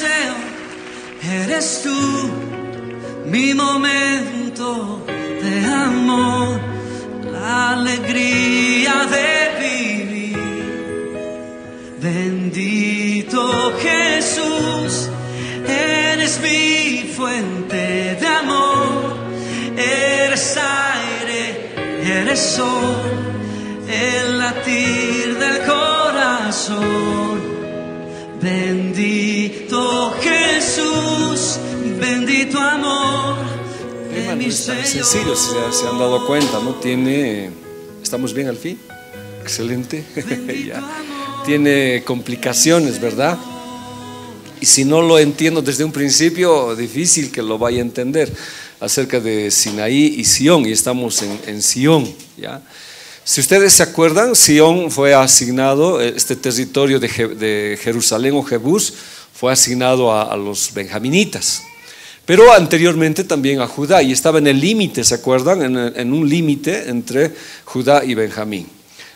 deseo, eres tú, mi momento de amor, la alegría de vivir. Bendito Jesús, eres mi fuente de amor, eres aire, eres sol, el latir del corazón. Bendito Jesús, bendito amor. No es tan sencillo, se han dado cuenta, ¿no? ¿Estamos bien al fin? Excelente. Ya. Tiene complicaciones, ¿verdad? Y si no lo entiendo desde un principio, difícil que lo vaya a entender, acerca de Sinaí y Sión, y estamos en Sión, ¿ya? Si ustedes se acuerdan, Sión fue asignado, este territorio de Jerusalén o Jebús, fue asignado a los benjaminitas, pero anteriormente también a Judá, y estaba en el límite, ¿se acuerdan? En un límite entre Judá y Benjamín.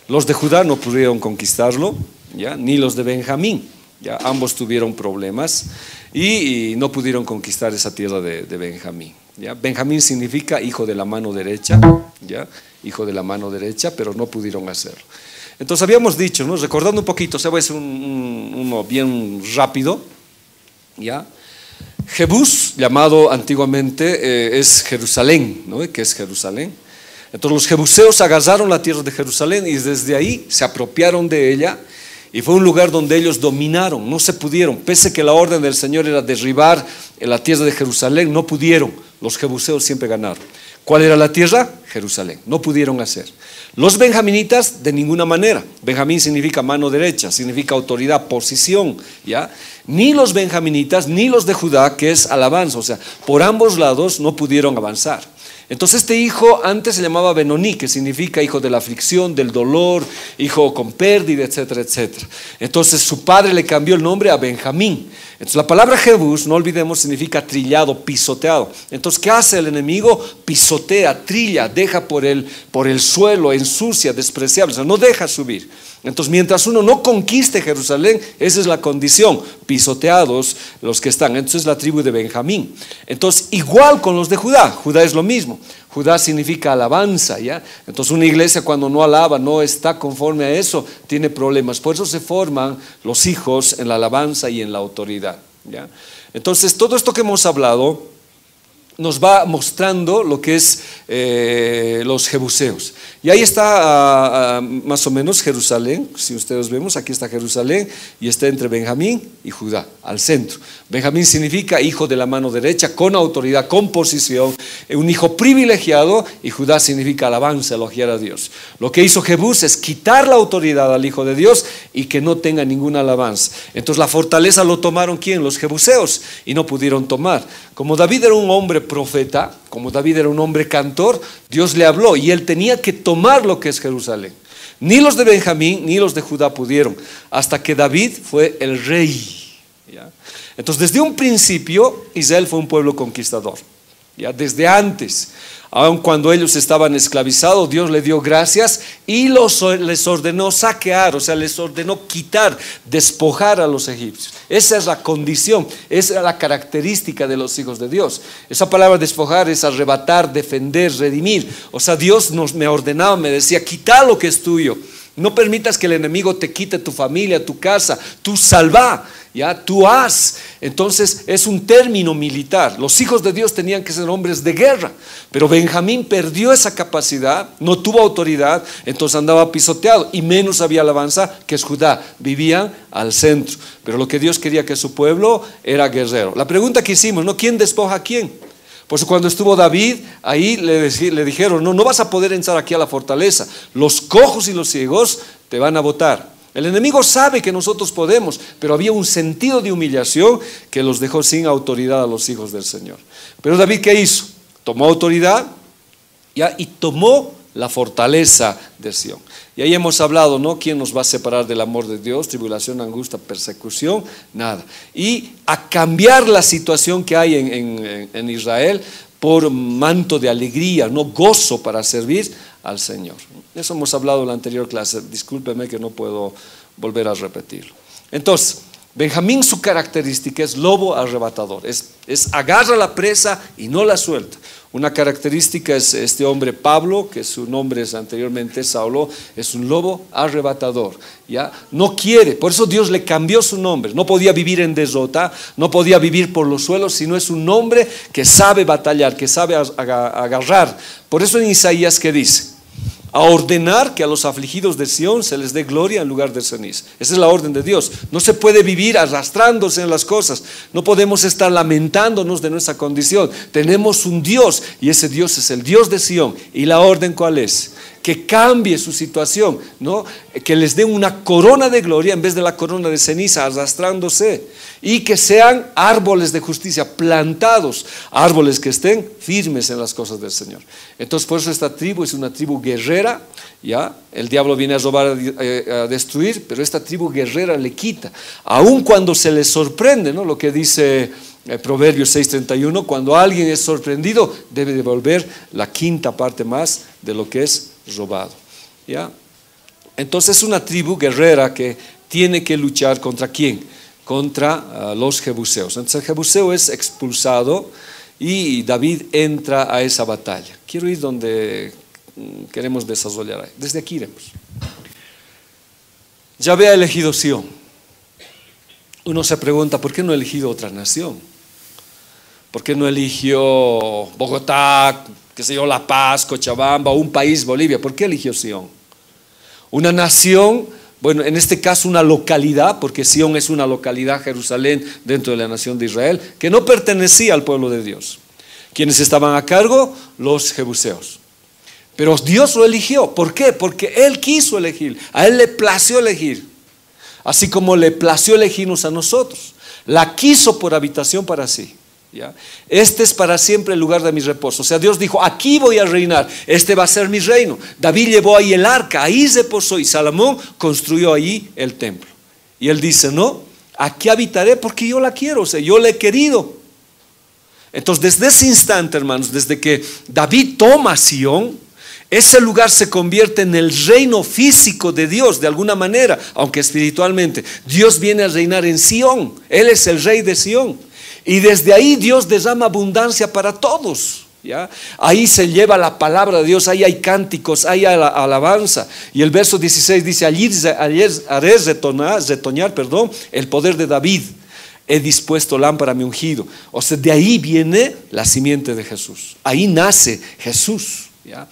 Los de Judá no pudieron conquistarlo, ¿ya? Ni los de Benjamín, ¿ya? Ambos tuvieron problemas y no pudieron conquistar esa tierra de Benjamín, ¿ya? Benjamín significa hijo de la mano derecha, ¿ya? Hijo de la mano derecha, pero no pudieron hacerlo. Entonces habíamos dicho, ¿no? Recordando un poquito, se va a hacer uno bien rápido, ¿ya? Jebús, llamado antiguamente, es Jerusalén, ¿no? ¿Qué es Jerusalén? Entonces los jebuseos agarraron la tierra de Jerusalén y desde ahí se apropiaron de ella, y fue un lugar donde ellos dominaron. No se pudieron, pese que la orden del Señor era derribar la tierra de Jerusalén, no pudieron. Los jebuseos siempre ganaron. ¿Cuál era la tierra? Jerusalén. No pudieron hacer. Los benjaminitas, de ninguna manera. Benjamín significa mano derecha, significa autoridad, posición, ¿ya? Ni los benjaminitas, ni los de Judá, que es alabanza. O sea, por ambos lados no pudieron avanzar. Entonces este hijo antes se llamaba Benoní, que significa hijo de la aflicción, del dolor, hijo con pérdida, etcétera, etcétera. Entonces su padre le cambió el nombre a Benjamín. Entonces la palabra Jebús, no olvidemos, significa trillado, pisoteado. Entonces ¿qué hace el enemigo? Pisotea, trilla, deja por el suelo, ensucia, despreciable, o sea, no deja subir. Entonces mientras uno no conquiste Jerusalén, esa es la condición, pisoteados los que están. Entonces es la tribu de Benjamín. Entonces igual con los de Judá, Judá es lo mismo. Judá significa alabanza, ¿ya? Entonces una iglesia cuando no alaba, no está conforme a eso, tiene problemas. Por eso se forman los hijos en la alabanza y en la autoridad, ¿ya? Entonces todo esto que hemos hablado nos va mostrando lo que es los jebuseos. Y ahí está más o menos Jerusalén. Si ustedes vemos, aquí está Jerusalén y está entre Benjamín y Judá, al centro. Benjamín significa hijo de la mano derecha, con autoridad, con posición, un hijo privilegiado, y Judá significa alabanza, elogiar a Dios. Lo que hizo Jebús es quitar la autoridad al hijo de Dios y que no tenga ninguna alabanza. Entonces la fortaleza lo tomaron ¿quién? Los jebuseos, y no pudieron tomar. Como David era un hombre profeta, como David era un hombre cantor, Dios le habló y él tenía que tomar lo que es Jerusalén. Ni los de Benjamín ni los de Judá pudieron, hasta que David fue el rey, ¿ya? Entonces desde un principio Israel fue un pueblo conquistador, ¿ya? Desde antes, aun cuando ellos estaban esclavizados, Dios le dio gracias y les ordenó saquear, o sea, les ordenó quitar, despojar a los egipcios. Esa es la condición, esa es la característica de los hijos de Dios. Esa palabra despojar es arrebatar, defender, redimir. O sea, Dios me ordenaba, me decía, quita lo que es tuyo. No permitas que el enemigo te quite tu familia, tu casa, tú salva, ¿ya? Tú haz. Entonces es un término militar. Los hijos de Dios tenían que ser hombres de guerra, pero Benjamín perdió esa capacidad, no tuvo autoridad, entonces andaba pisoteado, y menos había alabanza, que es Judá, vivían al centro. Pero lo que Dios quería que su pueblo era guerrero. La pregunta que hicimos, ¿no? ¿Quién despoja a quién? Por eso cuando estuvo David, ahí le dijeron, no vas a poder entrar aquí a la fortaleza, los cojos y los ciegos te van a botar. El enemigo sabe que nosotros podemos, pero había un sentido de humillación que los dejó sin autoridad a los hijos del Señor. Pero David, ¿qué hizo? Tomó autoridad, ¿ya? Y tomó la fortaleza de Sión. Y ahí hemos hablado, ¿no? ¿Quién nos va a separar del amor de Dios? Tribulación, angustia, persecución, nada. Y a cambiar la situación que hay en Israel por manto de alegría, no gozo para servir al Señor. Eso hemos hablado en la anterior clase, discúlpeme que no puedo volver a repetirlo. Entonces, Benjamín, su característica es lobo arrebatador, es agarra la presa y no la suelta. Una característica es este hombre Pablo, que su nombre es anteriormente Saulo, es un lobo arrebatador, ¿ya? No quiere, por eso Dios le cambió su nombre. No podía vivir en derrota, no podía vivir por los suelos, sino es un hombre que sabe batallar, que sabe agarrar. Por eso en Isaías, ¿qué dice? A ordenar que a los afligidos de Sión se les dé gloria en lugar de ceniza. Esa es la orden de Dios. No se puede vivir arrastrándose en las cosas. No podemos estar lamentándonos de nuestra condición. Tenemos un Dios y ese Dios es el Dios de Sión. ¿Y la orden cuál es? Que cambie su situación, ¿no? Que les dé una corona de gloria en vez de la corona de ceniza arrastrándose, y que sean árboles de justicia plantados, árboles que estén firmes en las cosas del Señor. Entonces por eso esta tribu es una tribu guerrera, ¿ya? El diablo viene a robar, a destruir, pero esta tribu guerrera le quita, aun cuando se les sorprende, ¿no? Lo que dice Proverbios 6:31, cuando alguien es sorprendido debe devolver la quinta parte más de lo que es robado, ¿ya? Entonces es una tribu guerrera que tiene que luchar ¿contra quién? Contra los jebuseos. Entonces el jebuseo es expulsado y David entra a esa batalla. Quiero ir donde queremos desarrollar. Desde aquí iremos. Yahvé ha elegido Sión. Uno se pregunta, ¿por qué no ha elegido otra nación? ¿Por qué no eligió Bogotá, qué sé yo, La Paz, Cochabamba, un país, Bolivia? ¿Por qué eligió Sión? Una nación, bueno, en este caso una localidad, porque Sión es una localidad, Jerusalén, dentro de la nación de Israel, que no pertenecía al pueblo de Dios. ¿Quiénes estaban a cargo? Los jebuseos. Pero Dios lo eligió. ¿Por qué? Porque Él quiso elegir, a Él le plació elegir, así como le plació elegirnos a nosotros. La quiso por habitación para sí. ¿Ya? Este es para siempre el lugar de mi reposo. O sea, Dios dijo, aquí voy a reinar, este va a ser mi reino. David llevó ahí el arca, ahí reposó, y Salomón construyó ahí el templo. Y él dice, no, aquí habitaré porque yo la quiero, o sea, yo la he querido. Entonces desde ese instante, hermanos, desde que David toma Sión, ese lugar se convierte en el reino físico de Dios, de alguna manera, aunque espiritualmente. Dios viene a reinar en Sión, Él es el rey de Sión. Y desde ahí Dios derrama abundancia para todos, ¿ya? Ahí se lleva la palabra de Dios, ahí hay cánticos, hay alabanza. Y el verso 16 dice, allí haré retoñar el poder de David. He dispuesto lámpara a mi ungido. O sea, de ahí viene la simiente de Jesús. Ahí nace Jesús, ¿ya?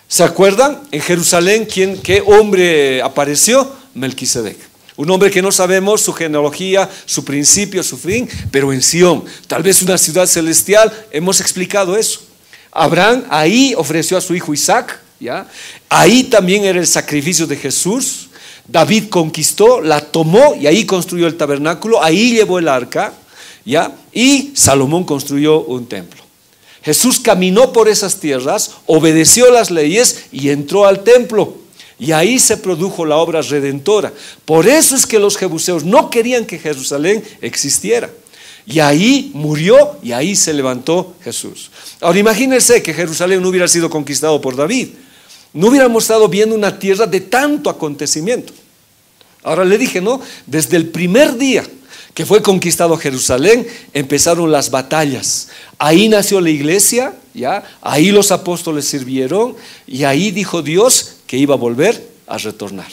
¿Se acuerdan? En Jerusalén, ¿qué hombre apareció? Melquisedec. Un hombre que no sabemos su genealogía, su principio, su fin, pero en Sión, tal vez una ciudad celestial, hemos explicado eso. Abraham ahí ofreció a su hijo Isaac, ¿ya? Ahí también era el sacrificio de Jesús. David conquistó, la tomó y ahí construyó el tabernáculo, ahí llevó el arca, ¿ya? Y Salomón construyó un templo. Jesús caminó por esas tierras, obedeció las leyes y entró al templo. Y ahí se produjo la obra redentora. Por eso es que los jebuseos no querían que Jerusalén existiera. Y ahí murió y ahí se levantó Jesús. Ahora imagínense que Jerusalén no hubiera sido conquistado por David. No hubiéramos estado viendo una tierra de tanto acontecimiento. Ahora le dije, ¿no? Desde el primer día que fue conquistado Jerusalén, empezaron las batallas. Ahí nació la iglesia, ¿ya? Ahí los apóstoles sirvieron y ahí dijo Dios que iba a volver a retornar.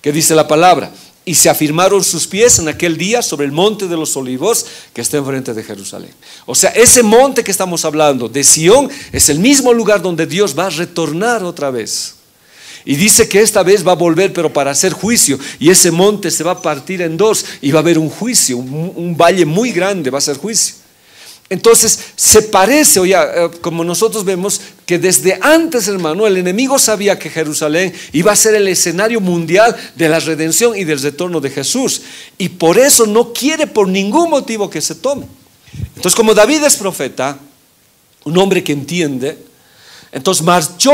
¿Qué dice la palabra? Y se afirmaron sus pies en aquel día sobre el monte de los olivos que está enfrente de Jerusalén. O sea, ese monte que estamos hablando de Sión es el mismo lugar donde Dios va a retornar otra vez. Y dice que esta vez va a volver, pero para hacer juicio. Y ese monte se va a partir en dos y va a haber un juicio, un valle muy grande, va a ser juicio. Entonces se parece, oye, como nosotros vemos que desde antes, hermano, el enemigo sabía que Jerusalén iba a ser el escenario mundial de la redención y del retorno de Jesús. Y por eso no quiere por ningún motivo que se tome. Entonces, como David es profeta, un hombre que entiende, entonces marchó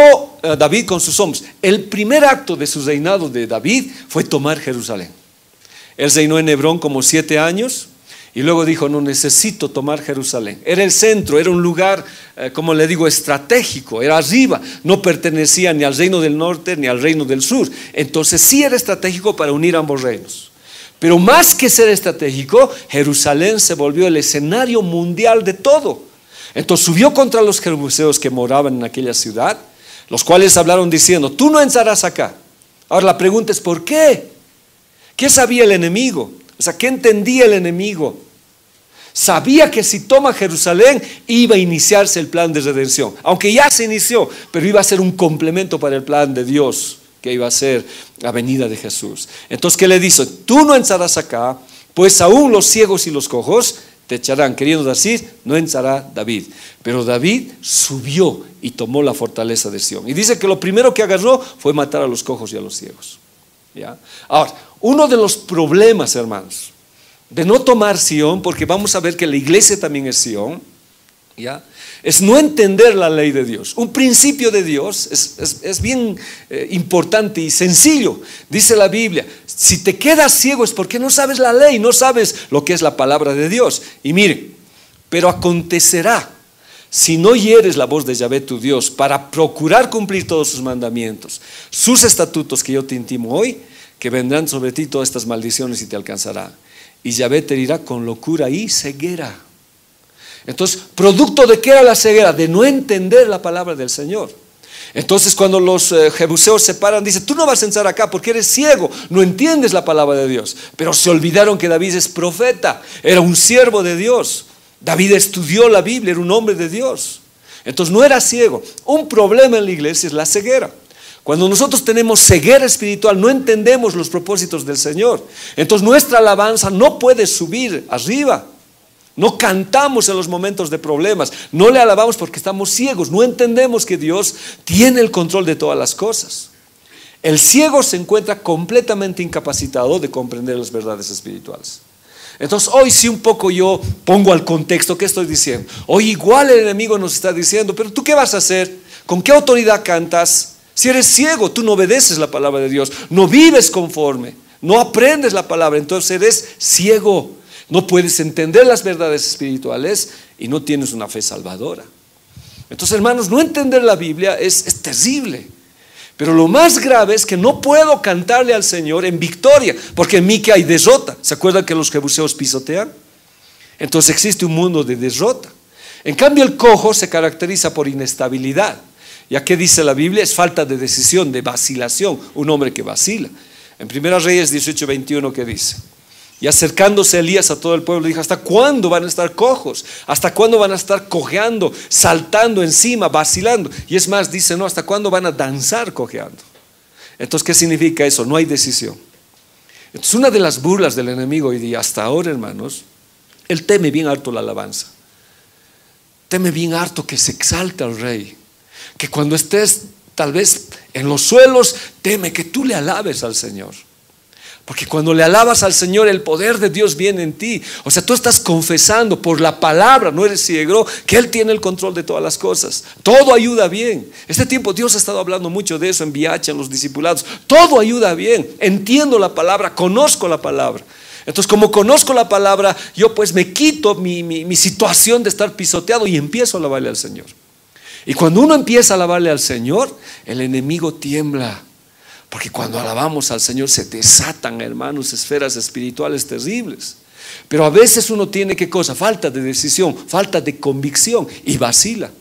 David con sus hombres. El primer acto de su reinado de David fue tomar Jerusalén. Él reinó en Hebrón como 7 años y luego dijo, no, necesito tomar Jerusalén. Era el centro, era un lugar, como le digo, estratégico, era arriba, no pertenecía ni al reino del norte ni al reino del sur. Entonces sí era estratégico para unir ambos reinos. Pero más que ser estratégico, Jerusalén se volvió el escenario mundial de todo. Entonces subió contra los jebuseos que moraban en aquella ciudad, los cuales hablaron diciendo: tú no entrarás acá. Ahora la pregunta es: ¿por qué? ¿Qué sabía el enemigo? O sea, ¿qué entendía el enemigo? Sabía que si toma Jerusalén iba a iniciarse el plan de redención, aunque ya se inició, pero iba a ser un complemento para el plan de Dios, que iba a ser la venida de Jesús. Entonces, ¿qué le dice? Tú no entrarás acá, pues aún los ciegos y los cojos te echarán. Queriendo decir, no entrará David. Pero David subió y tomó la fortaleza de Sión. Y dice que lo primero que agarró fue matar a los cojos y a los ciegos. ¿Ya? Ahora, uno de los problemas, hermanos, de no tomar Sión, porque vamos a ver que la iglesia también es Sión, ¿ya?, es no entender la ley de Dios. Un principio de Dios es bien importante y sencillo. Dice la Biblia: si te quedas ciego es porque no sabes la ley, no sabes lo que es la palabra de Dios. Y miren, pero acontecerá, si no oyeres la voz de Yahvé tu Dios, para procurar cumplir todos sus mandamientos, sus estatutos que yo te intimo hoy, que vendrán sobre ti todas estas maldiciones y te alcanzarán. Y Yahvé te herirá con locura y ceguera. Entonces, ¿producto de qué era la ceguera? De no entender la palabra del Señor. Entonces, cuando los jebuseos se paran, dice: tú no vas a entrar acá porque eres ciego, no entiendes la palabra de Dios. Pero se olvidaron que David es profeta, era un siervo de Dios. David estudió la Biblia, era un hombre de Dios. Entonces no era ciego. Un problema en la iglesia es la ceguera. Cuando nosotros tenemos ceguera espiritual, no entendemos los propósitos del Señor. Entonces nuestra alabanza no puede subir arriba. No cantamos en los momentos de problemas, no le alabamos porque estamos ciegos, no entendemos que Dios tiene el control de todas las cosas. El ciego se encuentra completamente incapacitado de comprender las verdades espirituales. Entonces hoy sí un poco yo pongo al contexto qué estoy diciendo. Hoy igual el enemigo nos está diciendo: pero ¿tú qué vas a hacer? ¿Con qué autoridad cantas? Si eres ciego, tú no obedeces la palabra de Dios, no vives conforme, no aprendes la palabra, entonces eres ciego. No puedes entender las verdades espirituales y no tienes una fe salvadora. Entonces, hermanos, no entender la Biblia es terrible. Pero lo más grave es que no puedo cantarle al Señor en victoria, porque en mí que hay derrota. ¿Se acuerdan que los jebuseos pisotean? Entonces existe un mundo de derrota. En cambio, el cojo se caracteriza por inestabilidad. ¿Y a qué dice la Biblia? Es falta de decisión, de vacilación. Un hombre que vacila. En 1 Reyes 18:21, ¿qué dice? Y acercándose Elías a todo el pueblo, dijo: ¿hasta cuándo van a estar cojos? ¿Hasta cuándo van a estar cojeando, saltando encima, vacilando? Y es más, dice: no, ¿hasta cuándo van a danzar cojeando? Entonces, ¿qué significa eso? No hay decisión. Entonces, una de las burlas del enemigo hoy día, hasta ahora, hermanos, él teme bien harto la alabanza. Teme bien harto que se exalte al rey. Que cuando estés tal vez en los suelos, teme que tú le alabes al Señor. Porque cuando le alabas al Señor, el poder de Dios viene en ti. O sea, tú estás confesando por la palabra, no eres ciego, que Él tiene el control de todas las cosas. Todo ayuda bien. Este tiempo Dios ha estado hablando mucho de eso en Viacha, en los discipulados. Todo ayuda bien. Entiendo la palabra, conozco la palabra. Entonces, como conozco la palabra, yo pues me quito mi situación de estar pisoteado y empiezo a alabarle al Señor. Y cuando uno empieza a alabarle al Señor, el enemigo tiembla. Porque cuando alabamos al Señor se desatan, hermanos, esferas espirituales terribles. Pero a veces uno tiene, ¿qué cosa? Falta de decisión, falta de convicción y vacila.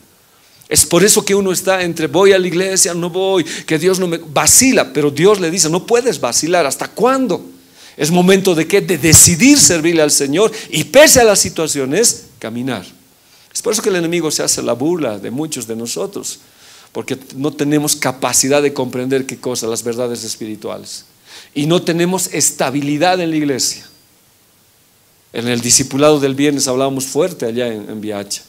Es por eso que uno está entre voy a la iglesia, no voy, que Dios no me vacila. Pero Dios le dice: no puedes vacilar. ¿Hasta cuándo? Es momento de ¿qué? De decidir servirle al Señor y pese a las situaciones, caminar. Es por eso que el enemigo se hace la burla de muchos de nosotros. Porque no tenemos capacidad de comprender qué cosa, las verdades espirituales. Y no tenemos estabilidad en la iglesia. En el discipulado del viernes hablábamos fuerte allá en Viacha.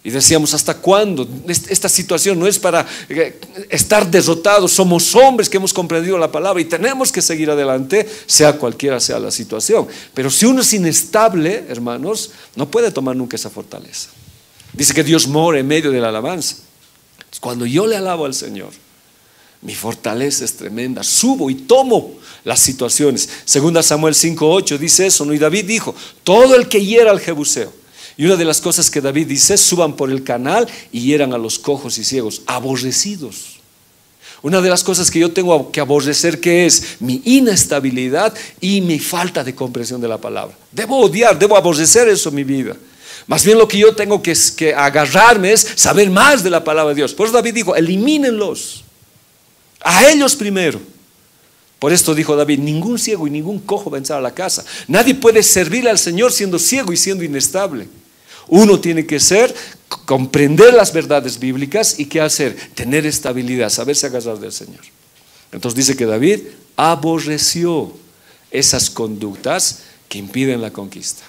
Y decíamos: ¿hasta cuándo? Esta situación no es para estar derrotados. Somos hombres que hemos comprendido la palabra y tenemos que seguir adelante, sea cualquiera sea la situación. Pero si uno es inestable, hermanos, no puede tomar nunca esa fortaleza. Dice que Dios mora en medio de la alabanza. Cuando yo le alabo al Señor, mi fortaleza es tremenda. Subo y tomo las situaciones. 2 Samuel 5:8 dice eso, ¿no? Y David dijo: todo el que hiera al jebuseo. Y una de las cosas que David dice: suban por el canal y hieran a los cojos y ciegos, aborrecidos. Una de las cosas que yo tengo que aborrecer, que es mi inestabilidad y mi falta de comprensión de la palabra. Debo odiar, debo aborrecer eso en mi vida. Más bien lo que yo tengo que agarrarme es saber más de la palabra de Dios. Por eso David dijo, elimínenlos, a ellos primero. Por esto dijo David, ningún ciego y ningún cojo va a entrar a la casa. Nadie puede servirle al Señor siendo ciego y siendo inestable. Uno tiene que comprender las verdades bíblicas y ¿qué hacer? Tener estabilidad, saberse agarrar del Señor. Entonces dice que David aborreció esas conductas que impiden la conquista.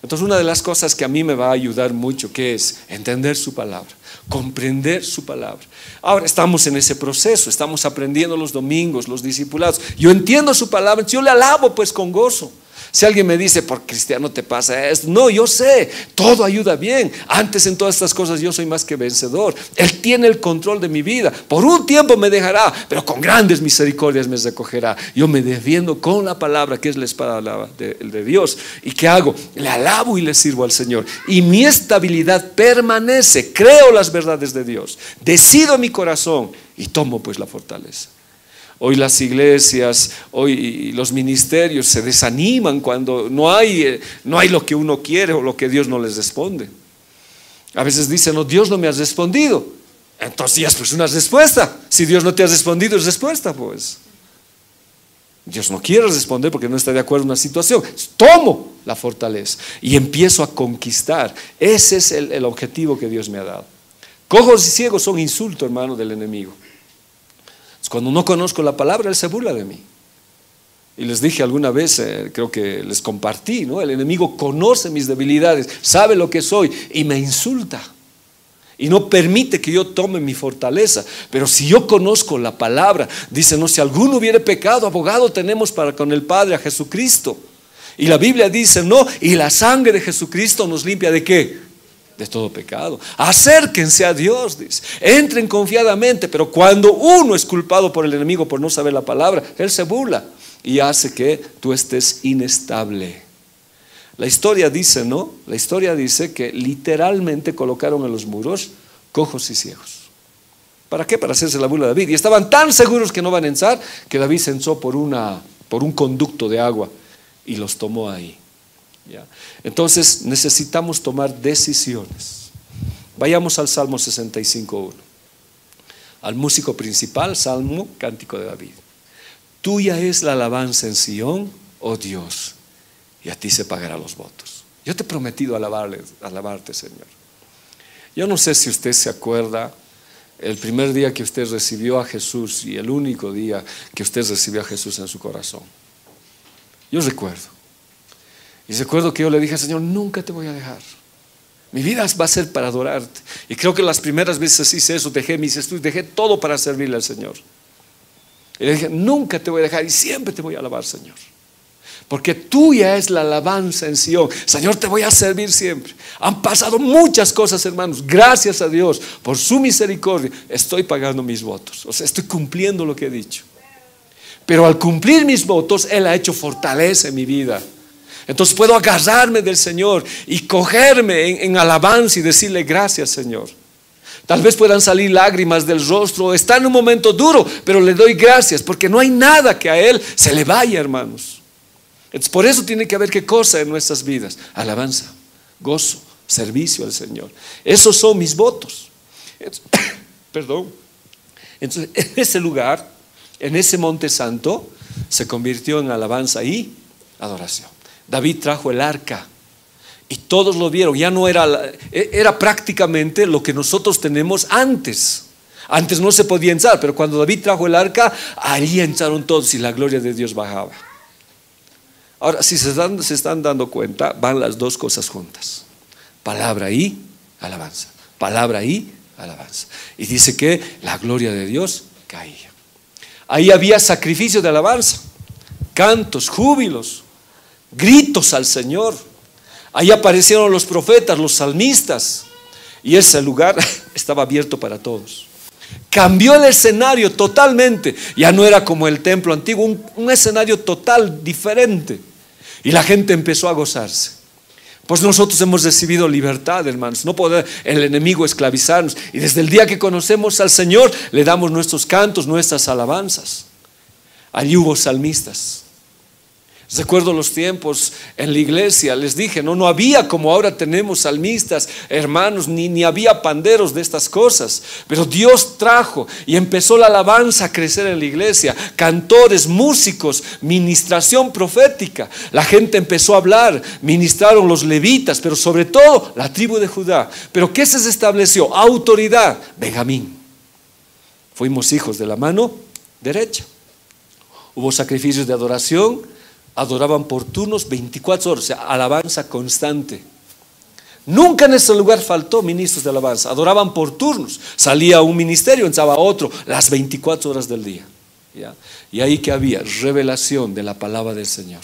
Entonces una de las cosas que a mí me va a ayudar mucho, que es entender su palabra, comprender su palabra. Ahora estamos en ese proceso, estamos aprendiendo los domingos, los discipulados. Yo entiendo su palabra, yo le alabo pues con gozo. Si alguien me dice, por cristiano te pasa esto, no, yo sé, todo ayuda bien. Antes en todas estas cosas yo soy más que vencedor. Él tiene el control de mi vida. Por un tiempo me dejará, pero con grandes misericordias me recogerá. Yo me defiendo con la palabra, que es la espada de Dios. ¿Y qué hago? Le alabo y le sirvo al Señor. Y mi estabilidad permanece. Creo las verdades de Dios. Decido en mi corazón y tomo pues la fortaleza. Hoy las iglesias, hoy los ministerios se desaniman cuando no hay lo que uno quiere o lo que Dios no les responde. A veces dicen, no, Dios no me ha respondido. Entonces ya es pues una respuesta. Si Dios no te ha respondido, es respuesta pues. Dios no quiere responder porque no está de acuerdo en una situación. Tomo la fortaleza y empiezo a conquistar. Ese es el objetivo que Dios me ha dado. Cojos y ciegos son insulto, hermano, del enemigo. Cuando no conozco la palabra, él se burla de mí. Y les dije alguna vez, creo que les compartí, ¿no? El enemigo conoce mis debilidades, sabe lo que soy y me insulta. Y no permite que yo tome mi fortaleza. Pero si yo conozco la palabra, dice, no, si alguno hubiere pecado, abogado tenemos para con el Padre, a Jesucristo. Y la Biblia dice, no, y la sangre de Jesucristo nos limpia ¿de qué? De todo pecado. Acérquense a Dios, dice. Entren confiadamente, pero cuando uno es culpado por el enemigo por no saber la palabra, él se burla y hace que tú estés inestable. La historia dice, ¿no? La historia dice que literalmente colocaron en los muros cojos y ciegos. ¿Para qué? Para hacerse la burla de David. Y estaban tan seguros que no van a entrar que David se ensó por un conducto de agua y los tomó ahí. ¿Ya? Entonces necesitamos tomar decisiones. Vayamos al Salmo 65:1. Al músico principal, Salmo, cántico de David. Tuya es la alabanza en Sión, oh Dios, y a ti se pagarán los votos. Yo te he prometido alabarte, Señor. Yo no sé si usted se acuerda el primer día que usted recibió a Jesús y el único día que usted recibió a Jesús en su corazón. Yo recuerdo. Y recuerdo que yo le dije, Señor, nunca te voy a dejar. Mi vida va a ser para adorarte. Y creo que las primeras veces hice eso, dejé mis estudios, dejé todo para servirle al Señor. Y le dije, nunca te voy a dejar y siempre te voy a alabar, Señor. Porque tuya es la alabanza en Sion. Señor, te voy a servir siempre. Han pasado muchas cosas, hermanos. Gracias a Dios por su misericordia. Estoy pagando mis votos. O sea, estoy cumpliendo lo que he dicho. Pero al cumplir mis votos, Él ha hecho fortaleza en mi vida. Entonces puedo agarrarme del Señor y cogerme en alabanza y decirle gracias, Señor. Tal vez puedan salir lágrimas del rostro, está en un momento duro, pero le doy gracias porque no hay nada que a Él se le vaya, hermanos. Entonces, por eso tiene que haber qué cosa en nuestras vidas: alabanza, gozo, servicio al Señor. Esos son mis votos. Perdón. Entonces, en ese lugar, en ese monte santo, se convirtió en alabanza y adoración. David trajo el arca y todos lo vieron. Ya no era prácticamente lo que nosotros tenemos antes. Antes no se podía entrar, pero cuando David trajo el arca, ahí entraron todos y la gloria de Dios bajaba. Ahora, si se están dando cuenta, van las dos cosas juntas: palabra y alabanza, palabra y alabanza. Y dice que la gloria de Dios caía. Ahí había sacrificio de alabanza, cantos, júbilos, gritos al Señor. Ahí aparecieron los profetas, los salmistas, y ese lugar estaba abierto para todos. Cambió el escenario totalmente. Ya no era como el templo antiguo, un escenario total diferente. Y la gente empezó a gozarse. Pues nosotros hemos recibido libertad, hermanos. No puede el enemigo esclavizarnos. Y desde el día que conocemos al Señor, le damos nuestros cantos, nuestras alabanzas. Allí hubo salmistas. Recuerdo los tiempos en la iglesia, les dije, no había como ahora tenemos salmistas, hermanos, ni había panderos de estas cosas. Pero Dios trajo y empezó la alabanza a crecer en la iglesia. Cantores, músicos, ministración profética. La gente empezó a hablar, ministraron los levitas, pero sobre todo la tribu de Judá. Pero ¿qué se estableció? Autoridad, Benjamín. Fuimos hijos de la mano derecha. Hubo sacrificios de adoración. Adoraban por turnos 24 horas, o sea, alabanza constante. Nunca en ese lugar faltó ministros de alabanza. Adoraban por turnos. Salía un ministerio, entraba otro, las 24 horas del día. ¿Ya? Y ahí que había revelación de la palabra del Señor.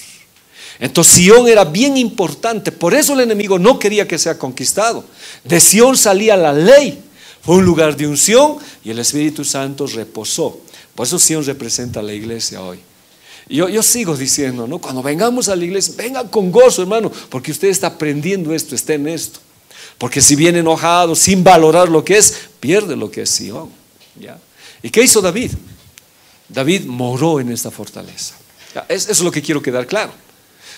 Entonces Sión era bien importante. Por eso el enemigo no quería que sea conquistado. De Sión salía la ley. Fue un lugar de unción y el Espíritu Santo reposó. Por eso Sión representa a la iglesia hoy. Yo sigo diciendo, ¿no? Cuando vengamos a la iglesia, vengan con gozo, hermano, porque usted está aprendiendo esto, está en esto. Porque si viene enojado, sin valorar lo que es, pierde lo que es Sión. ¿Ya? ¿Y qué hizo David? David moró en esta fortaleza. Eso es lo que quiero quedar claro.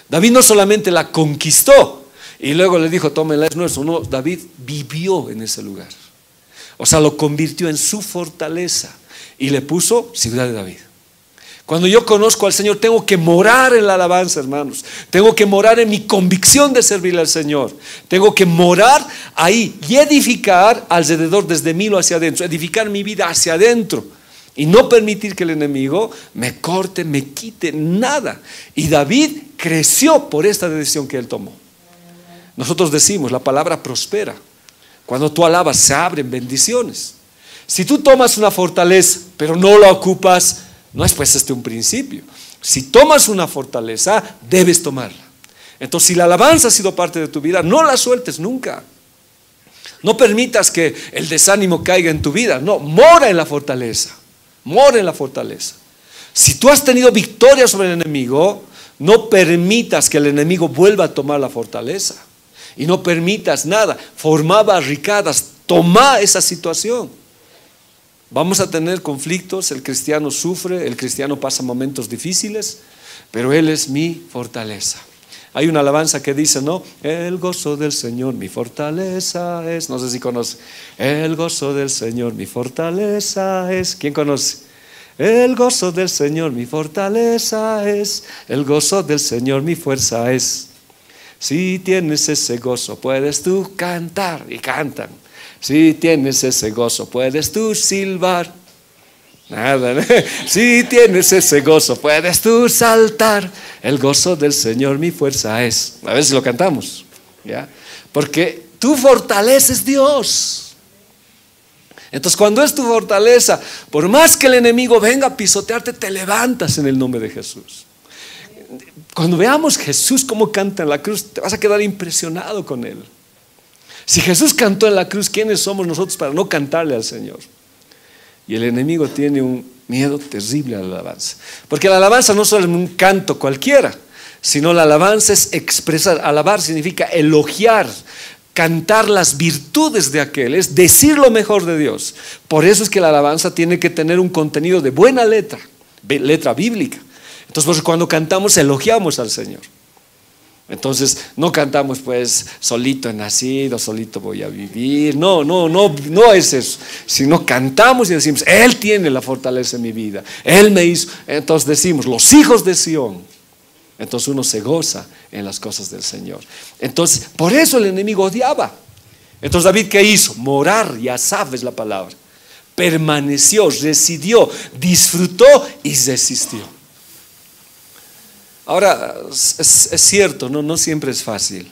David no solamente la conquistó y luego le dijo, tómela, es nuestro. No, David vivió en ese lugar. O sea, lo convirtió en su fortaleza y le puso Ciudad de David. Cuando yo conozco al Señor, tengo que morar en la alabanza, hermanos. Tengo que morar en mi convicción de servirle al Señor. Tengo que morar ahí y edificar alrededor, desde mí hacia adentro. Edificar mi vida hacia adentro. Y no permitir que el enemigo me corte, me quite nada. Y David creció por esta decisión que él tomó. Nosotros decimos, la palabra prospera. Cuando tú alabas, se abren bendiciones. Si tú tomas una fortaleza, pero no la ocupas, no es pues un principio. Si tomas una fortaleza, debes tomarla. Entonces, si la alabanza ha sido parte de tu vida, no la sueltes nunca. No permitas que el desánimo caiga en tu vida. No, mora en la fortaleza. Mora en la fortaleza. Si tú has tenido victoria sobre el enemigo, no permitas que el enemigo vuelva a tomar la fortaleza. Y no permitas nada. Forma barricadas. Toma esa situación. Vamos a tener conflictos, el cristiano sufre, el cristiano pasa momentos difíciles, pero Él es mi fortaleza. Hay una alabanza que dice, ¿no? El gozo del Señor mi fortaleza es. No sé si conoce. El gozo del Señor mi fortaleza es. ¿Quién conoce? El gozo del Señor mi fortaleza es. El gozo del Señor mi fuerza es. Si tienes ese gozo, puedes tú cantar. Y cantan. Si tienes ese gozo, puedes tú silbar. Nada, ¿no? Si tienes ese gozo, puedes tú saltar. El gozo del Señor mi fuerza es. A ver si lo cantamos, ¿ya? Porque tu fortaleza es Dios. Entonces, cuando es tu fortaleza, por más que el enemigo venga a pisotearte, te levantas en el nombre de Jesús. Cuando veamos Jesús cómo canta en la cruz, te vas a quedar impresionado con él. Si Jesús cantó en la cruz, ¿quiénes somos nosotros para no cantarle al Señor? Y el enemigo tiene un miedo terrible a la alabanza. Porque la alabanza no solo es un canto cualquiera, sino la alabanza es expresar. Alabar significa elogiar, cantar las virtudes de aquel, es decir lo mejor de Dios. Por eso es que la alabanza tiene que tener un contenido de buena letra, letra bíblica. Entonces, pues, cuando cantamos, elogiamos al Señor. Entonces no cantamos pues solito he nacido, solito voy a vivir. No es eso. Sino cantamos y decimos, Él tiene la fortaleza en mi vida, Él me hizo. Entonces decimos, los hijos de Sión. Entonces uno se goza en las cosas del Señor. Entonces por eso el enemigo odiaba. Entonces David, ¿qué hizo? Morar, ya sabes la palabra. Permaneció, residió, disfrutó y resistió. Ahora, es cierto, no siempre es fácil,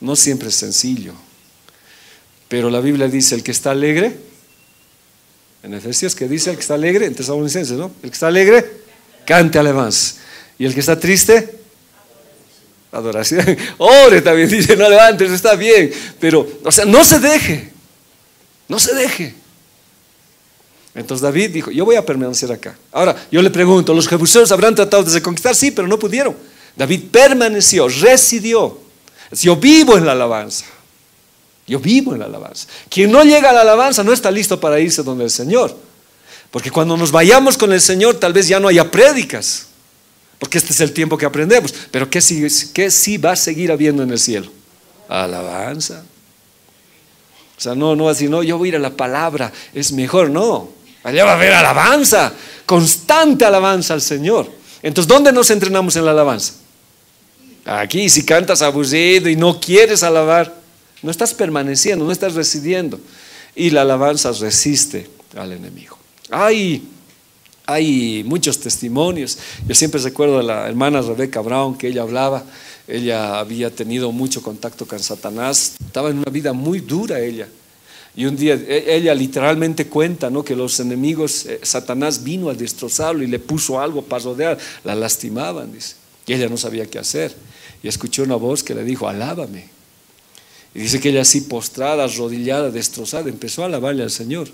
no siempre es sencillo, pero la Biblia dice, el que está alegre, en Efesios, que dice el que está alegre, en Tesalonicenses, ¿no? El que está alegre, cante alabanza, y el que está triste, adoración. Ore también, dice, no levantes, está bien, pero, o sea, no se deje. Entonces David dijo, yo voy a permanecer acá. Ahora, yo le pregunto, ¿los jebuseos habrán tratado de reconquistar? Sí, pero no pudieron. David permaneció, residió. Yo vivo en la alabanza. Yo vivo en la alabanza. Quien no llega a la alabanza no está listo para irse donde el Señor. Porque cuando nos vayamos con el Señor tal vez ya no haya prédicas. Porque este es el tiempo que aprendemos. Pero ¿qué sí va a seguir habiendo en el cielo? Alabanza. O sea, no va a decir, no, yo voy a ir a la palabra, es mejor. No, allá va a haber alabanza, constante alabanza al Señor. Entonces, ¿dónde nos entrenamos en la alabanza? Aquí. Si cantas aburrido y no quieres alabar, no estás permaneciendo, no estás residiendo. Y la alabanza resiste al enemigo. Hay muchos testimonios. Yo siempre recuerdo a la hermana Rebecca Brown, que ella hablaba. Ella había tenido mucho contacto con Satanás, estaba en una vida muy dura ella. Y un día ella literalmente cuenta, ¿no?, que los enemigos, Satanás vino a destrozarlo y le puso algo para rodear, la lastimaban, dice. Y ella no sabía qué hacer. Y escuchó una voz que le dijo, alábame. Y dice que ella así postrada, arrodillada, destrozada, empezó a alabarle al Señor.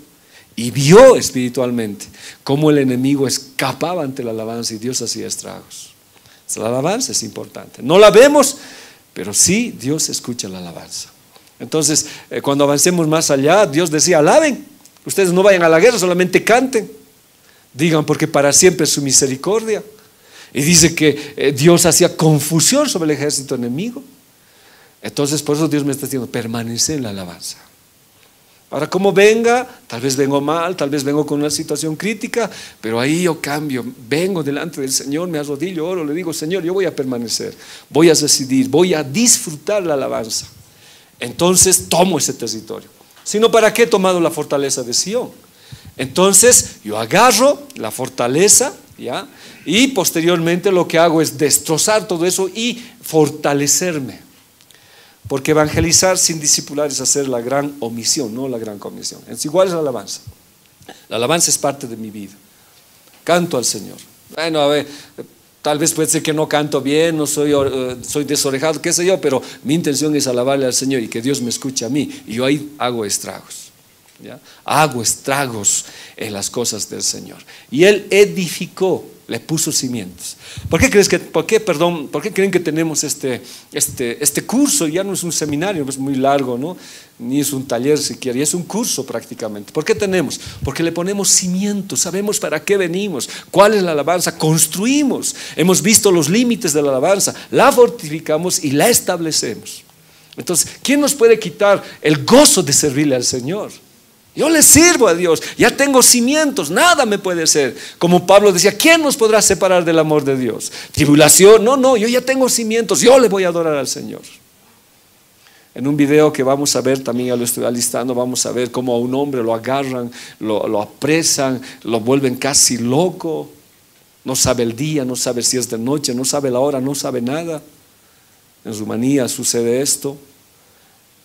Y vio espiritualmente cómo el enemigo escapaba ante la alabanza y Dios hacía estragos. La alabanza es importante. No la vemos, pero sí Dios escucha la alabanza. Entonces, cuando avancemos más allá, Dios decía, alaben. Ustedes no vayan a la guerra, solamente canten. Digan, porque para siempre es su misericordia. Y dice que Dios hacía confusión sobre el ejército enemigo. Entonces, por eso Dios me está diciendo, permanece en la alabanza. Ahora, como venga, tal vez vengo mal, tal vez vengo con una situación crítica, pero ahí yo cambio, vengo delante del Señor, me arrodillo, oro, le digo, Señor, yo voy a permanecer, voy a decidir, voy a disfrutar la alabanza. Entonces tomo ese territorio. Si no, ¿para qué he tomado la fortaleza de Sión? Entonces yo agarro la fortaleza, ¿ya? Y posteriormente lo que hago es destrozar todo eso y fortalecerme. Porque evangelizar sin discipular es hacer la gran omisión, no la gran comisión. Es igual es la alabanza. La alabanza es parte de mi vida. Canto al Señor. Bueno, a ver, tal vez puede ser que no canto bien, no soy desorejado, qué sé yo, pero mi intención es alabarle al Señor y que Dios me escuche a mí. Y yo ahí hago estragos, ¿ya? Hago estragos en las cosas del Señor. Y Él edificó, le puso cimientos. ¿Por qué creen que tenemos este curso? Ya no es un seminario, es muy largo, ¿no? Ni es un taller siquiera, es un curso prácticamente. ¿Por qué tenemos? Porque le ponemos cimientos, sabemos para qué venimos, cuál es la alabanza, construimos, hemos visto los límites de la alabanza, la fortificamos y la establecemos. Entonces, ¿quién nos puede quitar el gozo de servirle al Señor? Yo le sirvo a Dios, ya tengo cimientos, nada me puede ser. Como Pablo decía, ¿quién nos podrá separar del amor de Dios? Tribulación, no, yo ya tengo cimientos, yo le voy a adorar al Señor. En un video que vamos a ver, también ya lo estoy alistando, vamos a ver cómo a un hombre lo agarran, lo apresan, lo vuelven casi loco. No sabe el día, no sabe si es de noche, no sabe la hora, no sabe nada. En Rumanía sucede esto.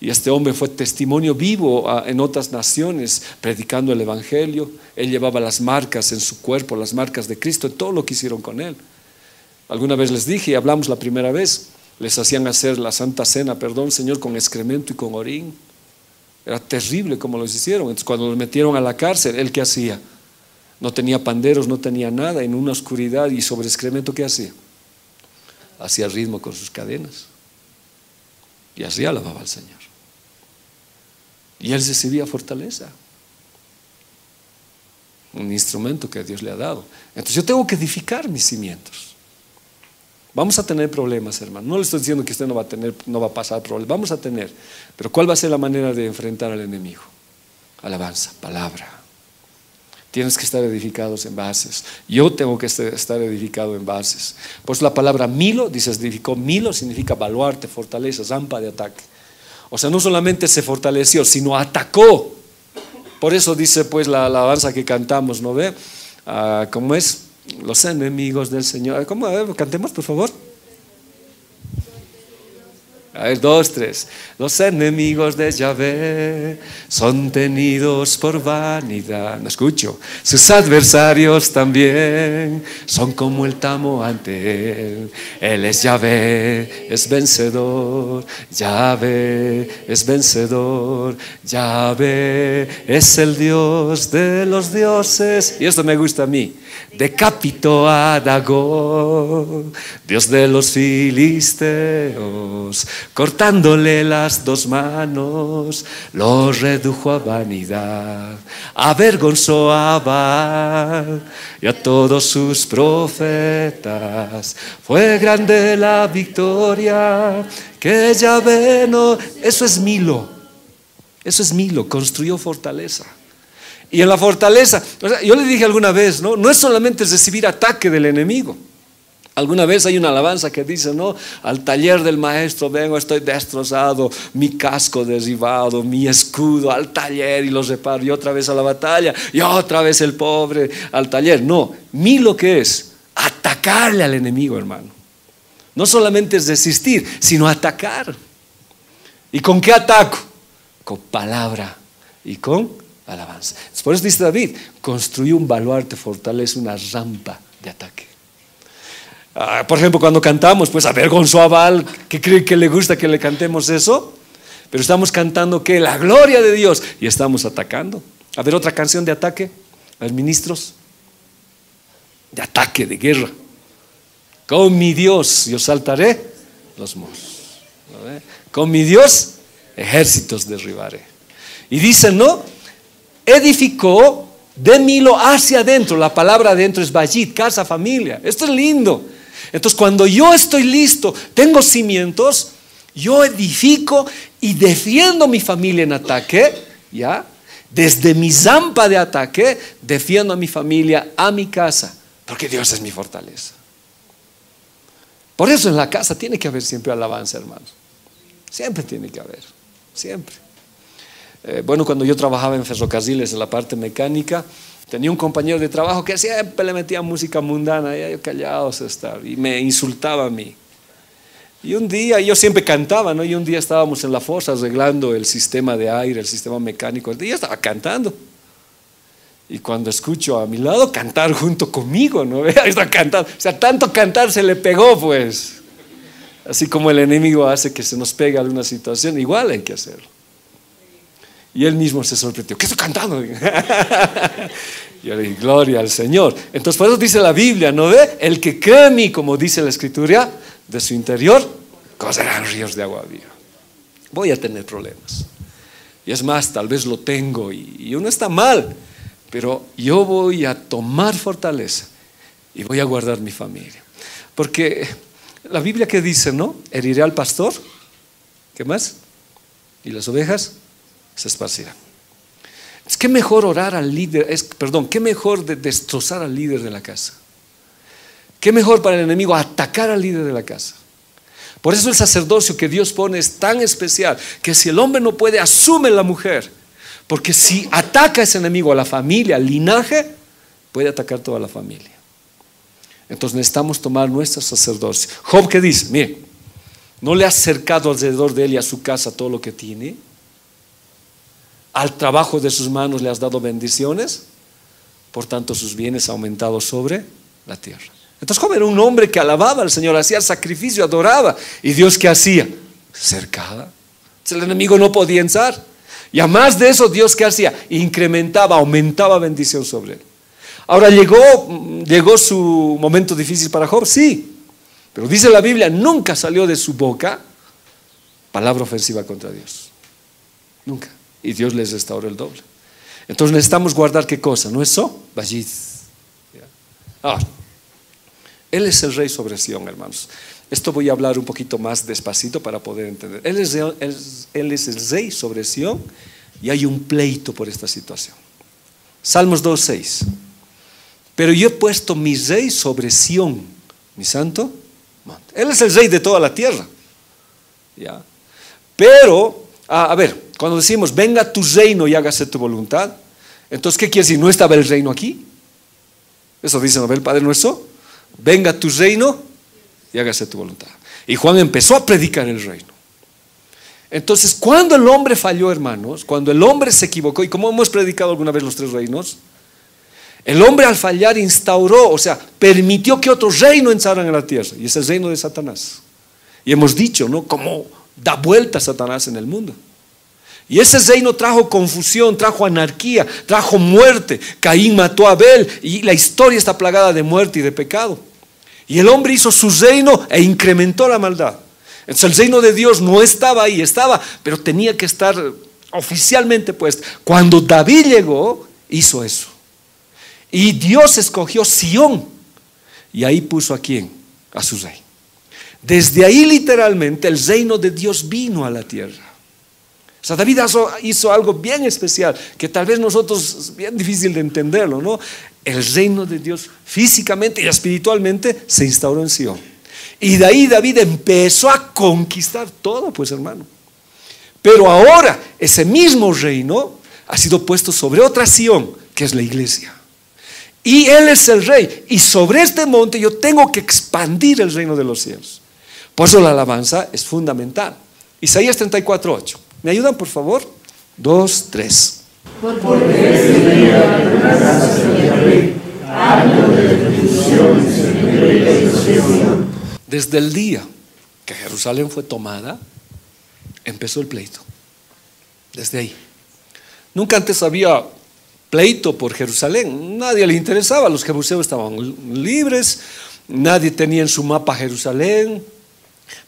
Y este hombre fue testimonio vivo en otras naciones, predicando el Evangelio. Él llevaba las marcas en su cuerpo, las marcas de Cristo, en todo lo que hicieron con él. Alguna vez les dije, y hablamos la primera vez, les hacían hacer la Santa Cena, Señor, con excremento y con orín. Era terrible como los hicieron. Entonces, cuando los metieron a la cárcel, ¿él qué hacía? No tenía panderos, no tenía nada, en una oscuridad, y sobre excremento, ¿qué hacía? Hacía ritmo con sus cadenas. Y así alababa al Señor. Y él recibía fortaleza. Un instrumento que Dios le ha dado. Entonces yo tengo que edificar mis cimientos. Vamos a tener problemas, hermano. No le estoy diciendo que usted no va a pasar problemas. Vamos a tener. Pero ¿cuál va a ser la manera de enfrentar al enemigo? Alabanza, palabra. Tienes que estar edificados en bases. Yo tengo que estar edificado en bases. Pues la palabra milo, dices, edificó milo, significa baluarte, fortaleza, rampa de ataque. O sea, no solamente se fortaleció, sino atacó. Por eso dice pues la alabanza que cantamos, ¿no ve? ¿Cómo es? Los enemigos del Señor. ¿Cómo? A ver, cantemos por favor. A ver, 2, 3. Los enemigos de Yahvé son tenidos por vanidad. No escucho. Sus adversarios también son como el tamo ante él. Él es Yahvé, es vencedor. Yahvé es vencedor. Yahvé es el Dios de los dioses. Y esto me gusta a mí. Decapitó a Dagón, Dios de los filisteos. Cortándole las dos manos, lo redujo a vanidad, avergonzó a Baal y a todos sus profetas. Fue grande la victoria que Yahvé no... Eso es Milo, construyó fortaleza. Y en la fortaleza, o sea, yo le dije alguna vez, no es solamente recibir ataque del enemigo. Alguna vez hay una alabanza que dice, al taller del maestro vengo, estoy destrozado, mi casco derribado, mi escudo al taller y lo reparo, y otra vez a la batalla, y otra vez el pobre al taller. No, lo que es atacarle al enemigo, hermano. No solamente es resistir, sino atacar. ¿Y con qué ataco? Con palabra y con alabanza. Por eso dice David, construyó un baluarte, fortalece una rampa de ataque. Por ejemplo, cuando cantamos, pues avergonzó a Baal, que cree que le gusta que le cantemos eso, pero estamos cantando que la gloria de Dios y estamos atacando. A ver, otra canción de ataque, a ver, ministros, de ataque, de guerra. Con mi Dios yo saltaré los muros. Con mi Dios ejércitos derribaré. Y dicen, edificó de Milo hacia adentro. La palabra adentro es Bayit, casa, familia. Esto es lindo. Entonces cuando yo estoy listo, tengo cimientos, yo edifico y defiendo mi familia en ataque, ¿ya? Desde mi zampa de ataque, defiendo a mi familia, a mi casa, porque Dios es mi fortaleza. Por eso en la casa tiene que haber siempre alabanza, hermanos. Siempre tiene que haber, siempre. Bueno, cuando yo trabajaba en ferrocarriles, en la parte mecánica, tenía un compañero de trabajo que siempre le metía música mundana, y yo callados estar, y me insultaba a mí. Y un día, yo siempre cantaba, y un día estábamos en la fosa arreglando el sistema de aire, el sistema mecánico, y yo estaba cantando. Y cuando escucho a mi lado cantar junto conmigo, está cantando, o sea, tanto cantar se le pegó, pues. Así como el enemigo hace que se nos pegue alguna situación, igual hay que hacerlo. Y él mismo se sorprendió, ¿qué estoy cantando? Yo le dije, gloria al Señor. Entonces por eso dice la Biblia, ¿no ve? El que cree en mí, como dice la Escritura, de su interior correrán ríos de agua viva. Voy a tener problemas. Y es más, tal vez lo tengo y uno está mal, pero yo voy a tomar fortaleza y voy a guardar mi familia. Porque la Biblia que dice, heriré al pastor, ¿qué más? Y las ovejas se esparcirán. Es que mejor orar al líder, qué mejor de destrozar al líder de la casa. Qué mejor para el enemigo atacar al líder de la casa. Por eso el sacerdocio que Dios pone es tan especial, que si el hombre no puede, asume la mujer. Porque si ataca a ese enemigo a la familia, al linaje, puede atacar toda la familia. Entonces necesitamos tomar nuestro sacerdocio. Job, ¿qué dice? Mire, ¿no le ha cercado alrededor de él y a su casa todo lo que tiene? Al trabajo de sus manos le has dado bendiciones, por tanto sus bienes han aumentado sobre la tierra. Entonces Job era un hombre que alababa al Señor, hacía sacrificio, adoraba. ¿Y Dios qué hacía? Cercaba. El enemigo no podía entrar. Y además de eso, Dios qué hacía? Incrementaba, aumentaba bendición sobre él. Ahora llegó su momento difícil para Job, sí. Pero dice la Biblia, nunca salió de su boca palabra ofensiva contra Dios. Nunca. Y Dios les restauró el doble. Entonces necesitamos guardar ¿qué cosa? ¿No es eso? Bayit. Ahora, Él es el rey sobre Sión, hermanos. Esto voy a hablar un poquito más despacito para poder entender. Él es el rey sobre Sión y hay un pleito por esta situación. Salmos 2:6. Pero yo he puesto mi rey sobre Sión, mi santo monte. Él es el rey de toda la tierra. ¿Ya? Pero, a ver, cuando decimos venga tu reino y hágase tu voluntad, entonces ¿qué quiere decir? ¿No estaba el reino aquí? Eso dice, ¿no ve el Padre Nuestro? Venga tu reino y hágase tu voluntad. Y Juan empezó a predicar el reino. Entonces cuando el hombre falló, hermanos, cuando el hombre se equivocó, y como hemos predicado alguna vez los tres reinos, el hombre al fallar instauró, o sea, permitió que otro reino entraran en la tierra, y es el reino de Satanás. Y hemos dicho, ¿no?, cómo da vuelta Satanás en el mundo. Y ese reino trajo confusión, trajo anarquía, trajo muerte. Caín mató a Abel y la historia está plagada de muerte y de pecado. Y el hombre hizo su reino e incrementó la maldad. Entonces el reino de Dios no estaba ahí, estaba, pero tenía que estar oficialmente puesto. Cuando David llegó, hizo eso. Y Dios escogió Sión. Y ahí puso ¿a quién? A su rey. Desde ahí literalmente el reino de Dios vino a la tierra. O sea, David hizo algo bien especial, que tal vez nosotros es bien difícil de entenderlo, ¿no? El reino de Dios físicamente y espiritualmente se instauró en Sión. Y de ahí David empezó a conquistar todo, pues hermano. Pero ahora ese mismo reino ha sido puesto sobre otra Sión, que es la iglesia. Y Él es el rey. Y sobre este monte yo tengo que expandir el reino de los cielos. Por eso la alabanza es fundamental. Isaías 34:8. ¿Me ayudan, por favor? 2, 3. Porque ese día tendrás el rey, año de retribuciones en el rey de Sion. Desde el día que Jerusalén fue tomada, empezó el pleito. Desde ahí. Nunca antes había pleito por Jerusalén. Nadie le interesaba. Los jebuseos estaban libres. Nadie tenía en su mapa Jerusalén.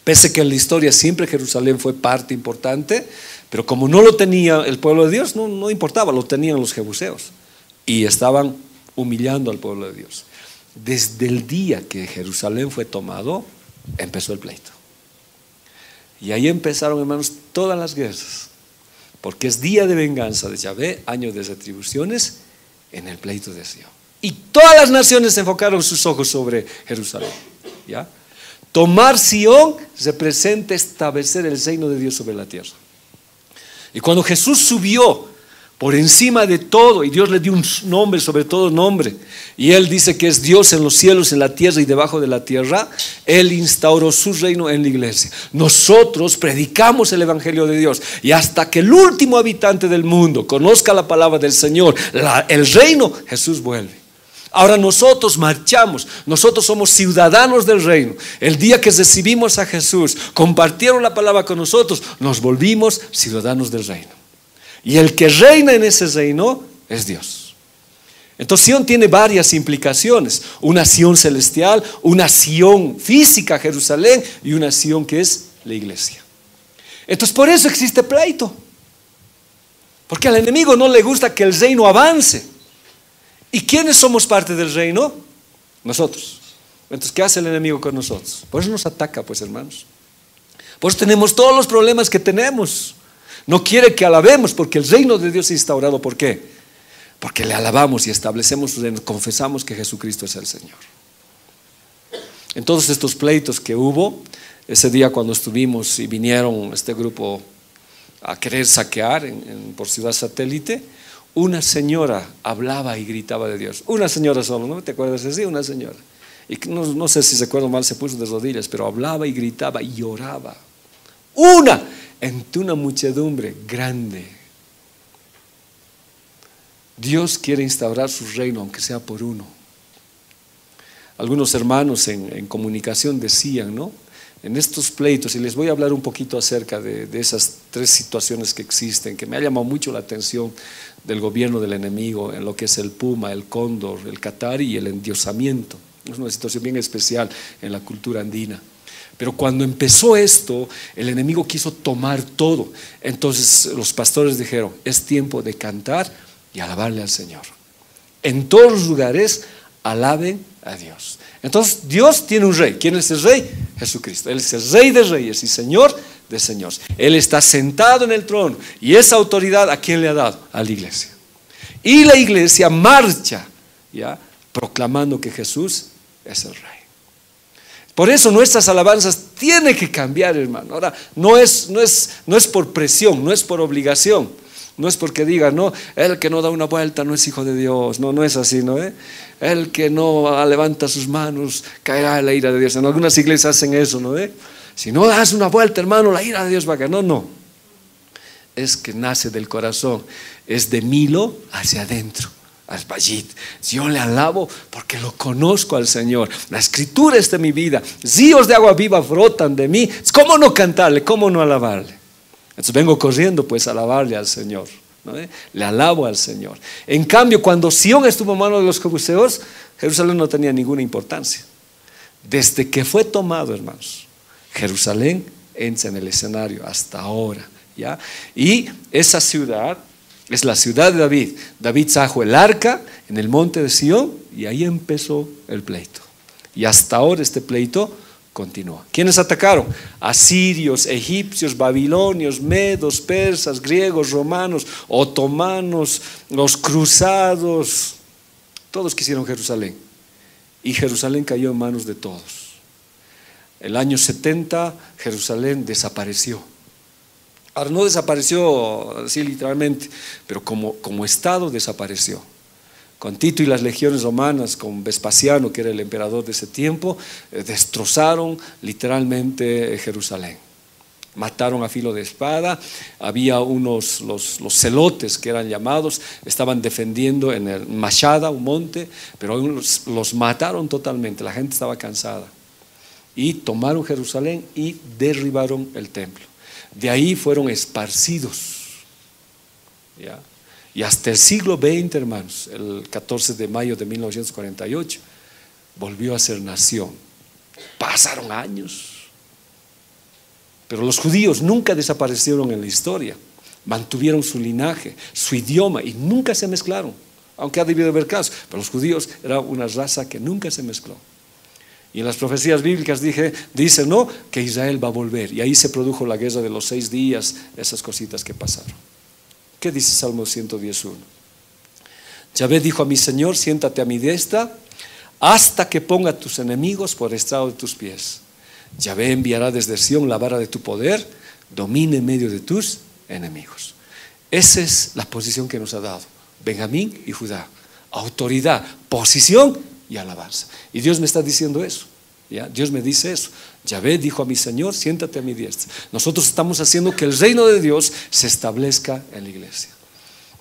Pese que en la historia siempre Jerusalén fue parte importante, pero como no lo tenía el pueblo de Dios, no importaba, lo tenían los jebuseos y estaban humillando al pueblo de Dios. Desde el día que Jerusalén fue tomado, empezó el pleito. Y ahí empezaron, hermanos, todas las guerras, porque es día de venganza de Yahvé, año de retribuciones en el pleito de Sion. Y todas las naciones enfocaron sus ojos sobre Jerusalén, ¿ya? Tomar Sion representa establecer el reino de Dios sobre la tierra. Y cuando Jesús subió por encima de todo, y Dios le dio un nombre sobre todo nombre, y Él dice que es Dios en los cielos, en la tierra y debajo de la tierra, Él instauró su reino en la iglesia. Nosotros predicamos el evangelio de Dios, y hasta que el último habitante del mundo conozca la palabra del Señor, el reino, Jesús vuelve. Ahora nosotros marchamos, nosotros somos ciudadanos del reino. El día que recibimos a Jesús, compartieron la palabra con nosotros, nos volvimos ciudadanos del reino. Y el que reina en ese reino es Dios. Entonces Sion tiene varias implicaciones. Una Sion celestial, una Sion física, Jerusalén, y una Sion que es la iglesia. Entonces por eso existe pleito. Porque al enemigo no le gusta que el reino avance. ¿Y quiénes somos parte del reino? Nosotros. Entonces, ¿qué hace el enemigo con nosotros? Por eso nos ataca, pues hermanos. Por eso tenemos todos los problemas que tenemos. No quiere que alabemos, porque el reino de Dios es instaurado. ¿Por qué? Porque le alabamos y establecemos su reino, confesamos que Jesucristo es el Señor. En todos estos pleitos que hubo, ese día cuando estuvimos y vinieron este grupo a querer saquear por Ciudad Satélite, una señora hablaba y gritaba de Dios. Una señora solo, ¿no te acuerdas? Sí, una señora. Y no sé si recuerdo mal, se puso de rodillas, pero hablaba y gritaba y lloraba. Entre una muchedumbre grande. Dios quiere instaurar su reino, aunque sea por uno. Algunos hermanos en comunicación decían, ¿no? En estos pleitos, y les voy a hablar un poquito acerca de esas tres situaciones que existen, que me ha llamado mucho la atención del gobierno del enemigo, en lo que es el puma, el cóndor, el catari y el endiosamiento. Es una situación bien especial en la cultura andina. Pero cuando empezó esto, el enemigo quiso tomar todo. Entonces los pastores dijeron, es tiempo de cantar y alabarle al Señor. En todos los lugares, alaben a Dios. Entonces Dios tiene un rey. ¿Quién es el rey? Jesucristo. Él es el rey de reyes y señor de señores. Él está sentado en el trono. Y esa autoridad, ¿a quién le ha dado? A la iglesia. Y la iglesia marcha, ¿ya?, proclamando que Jesús es el rey. Por eso nuestras alabanzas tienen que cambiar, hermano. Ahora, no es por presión, no es por obligación. No es porque diga, no, el que no da una vuelta no es hijo de Dios. No es así, ¿no? El que no levanta sus manos caerá en la ira de Dios. En algunas iglesias hacen eso, ¿no? Si no das una vuelta, hermano, la ira de Dios va a caer. No. Es que nace del corazón. Es de Milo hacia adentro. Yo le alabo porque lo conozco al Señor. La escritura está en mi vida. Ríos de agua viva brotan de mí. ¿Cómo no cantarle? ¿Cómo no alabarle? Entonces vengo corriendo pues a alabarle al Señor, ¿no? Le alabo al Señor. En cambio, cuando Sion estuvo en manos de los jebuseos, Jerusalén no tenía ninguna importancia. Desde que fue tomado, hermanos, Jerusalén entra en el escenario hasta ahora, ¿ya? Y esa ciudad es la ciudad de David. David trajo el arca en el monte de Sión y ahí empezó el pleito. Y hasta ahora este pleito continúa. ¿Quiénes atacaron? Asirios, egipcios, babilonios, medos, persas, griegos, romanos, otomanos, los cruzados. Todos quisieron Jerusalén. Y Jerusalén cayó en manos de todos. El año 70 Jerusalén desapareció. Ahora no desapareció así literalmente, pero como estado desapareció. Con Tito y las legiones romanas, con Vespasiano, que era el emperador de ese tiempo, destrozaron literalmente Jerusalén. Mataron a filo de espada. Había los celotes que eran llamados, estaban defendiendo en el Mashada, un monte, pero los mataron totalmente. La gente estaba cansada. Y tomaron Jerusalén y derribaron el templo. De ahí fueron esparcidos, ¿ya? Y hasta el siglo XX, hermanos, el 14 de mayo de 1948, volvió a ser nación. Pasaron años. Pero los judíos nunca desaparecieron en la historia. Mantuvieron su linaje, su idioma y nunca se mezclaron. Aunque ha debido haber casos, pero los judíos eran una raza que nunca se mezcló. Y en las profecías bíblicas dice, ¿no?, que Israel va a volver. Y ahí se produjo la guerra de los 6 días, esas cositas que pasaron. ¿Qué dice Salmo 111? Yahvé dijo a mi Señor, siéntate a mi diestra, hasta que ponga a tus enemigos por estrado de tus pies. Yahvé enviará desde Sión la vara de tu poder, domine en medio de tus enemigos. Esa es la posición que nos ha dado Benjamín y Judá. Autoridad, posición y alabanza. Y Dios me está diciendo eso, ¿ya? Dios me dice eso. Yahvé dijo a mi Señor, siéntate a mi diestra. Nosotros estamos haciendo que el reino de Dios se establezca en la iglesia.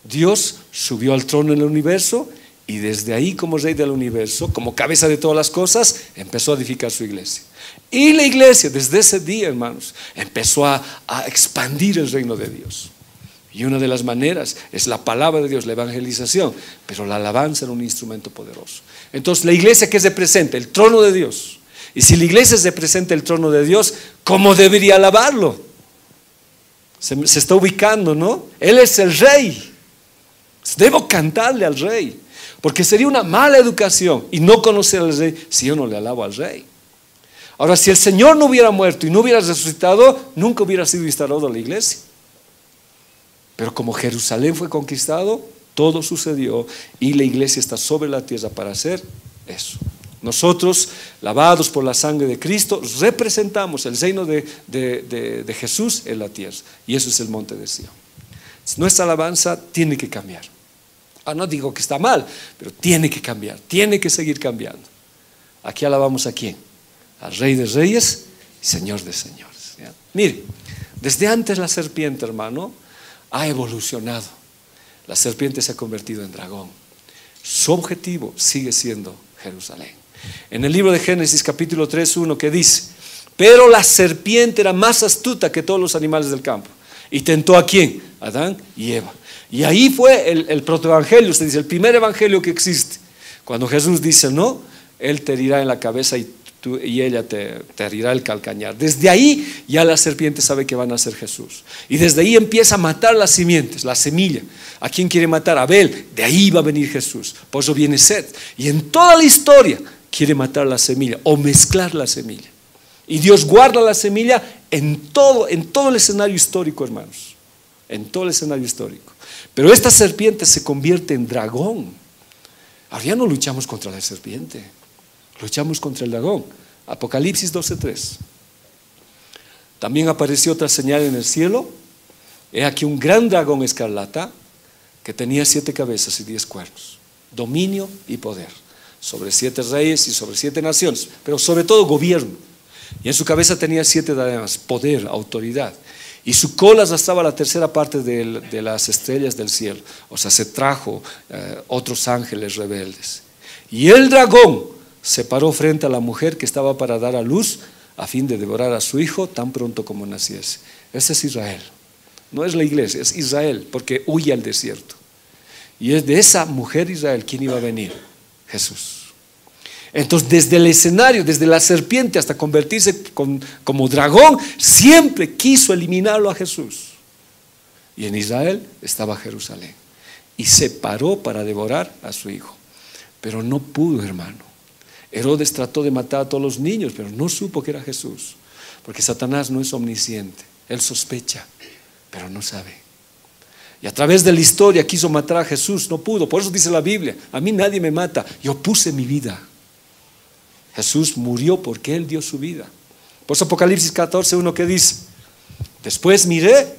Dios subió al trono en el universo y desde ahí, como rey del universo, como cabeza de todas las cosas, empezó a edificar su iglesia. Y la iglesia desde ese día, hermanos, empezó a expandir el reino de Dios. Y una de las maneras es la palabra de Dios, la evangelización, pero la alabanza era un instrumento poderoso. Entonces la iglesia, ¿qué representa? El trono de Dios. Y si la iglesia representa el trono de Dios, ¿cómo debería alabarlo? Se está ubicando, ¿no? Él es el rey. Debo cantarle al rey, porque sería una mala educación y no conocer al rey si yo no le alabo al rey. Ahora, si el Señor no hubiera muerto y no hubiera resucitado, nunca hubiera sido instalada la iglesia. Pero como Jerusalén fue conquistado, todo sucedió y la iglesia está sobre la tierra para hacer eso. Nosotros, lavados por la sangre de Cristo, representamos el reino de Jesús en la tierra. Y eso es el monte de Sión. Nuestra alabanza tiene que cambiar. No digo que está mal, pero tiene que cambiar, tiene que seguir cambiando. Aquí alabamos a ¿quién? Al Rey de Reyes y Señor de Señores, ¿ya? Mire, desde antes la serpiente, hermano, ha evolucionado. La serpiente se ha convertido en dragón. Su objetivo sigue siendo Jerusalén. En el libro de Génesis capítulo 3:1 que dice: pero la serpiente era más astuta que todos los animales del campo y tentó ¿a quién? Adán y Eva. Y ahí fue el protoevangelio, usted dice, el primer evangelio que existe. Cuando Jesús dice, no, Él te herirá en la cabeza y ella te herirá el calcañar. Desde ahí ya la serpiente sabe que van a ser Jesús. Y desde ahí empieza a matar las simientes, la semilla. ¿A quién quiere matar? A Abel. De ahí va a venir Jesús. Por eso viene Set. Y en toda la historia quiere matar la semilla o mezclar la semilla. Y Dios guarda la semilla en todo el escenario histórico, hermanos. En todo el escenario histórico. Pero esta serpiente se convierte en dragón. Ahora ya no luchamos contra la serpiente, luchamos contra el dragón. Apocalipsis 12:3. También apareció otra señal en el cielo. He aquí un gran dragón escarlata que tenía 7 cabezas y 10 cuernos, dominio y poder sobre 7 reyes y sobre 7 naciones, pero sobre todo gobierno. Y en su cabeza tenía 7 diademas, poder, autoridad. Y su cola arrastraba la tercera parte de las estrellas del cielo. O sea, se trajo otros ángeles rebeldes. Y el dragón se paró frente a la mujer que estaba para dar a luz a fin de devorar a su hijo tan pronto como naciese. Ese es Israel. No es la iglesia, es Israel, porque huye al desierto. Y es de esa mujer Israel, ¿quién iba a venir? Jesús. Entonces, desde el escenario, desde la serpiente hasta convertirse como dragón, siempre quiso eliminarlo a Jesús. Y en Israel estaba Jerusalén. Y se paró para devorar a su hijo. Pero no pudo, hermano. Herodes trató de matar a todos los niños, pero no supo que era Jesús. Porque Satanás no es omnisciente. Él sospecha, pero no sabe. Y a través de la historia quiso matar a Jesús, no pudo. Por eso dice la Biblia, a mí nadie me mata, yo puse mi vida. Jesús murió porque Él dio su vida. Por eso Apocalipsis 14:1 que dice: después miré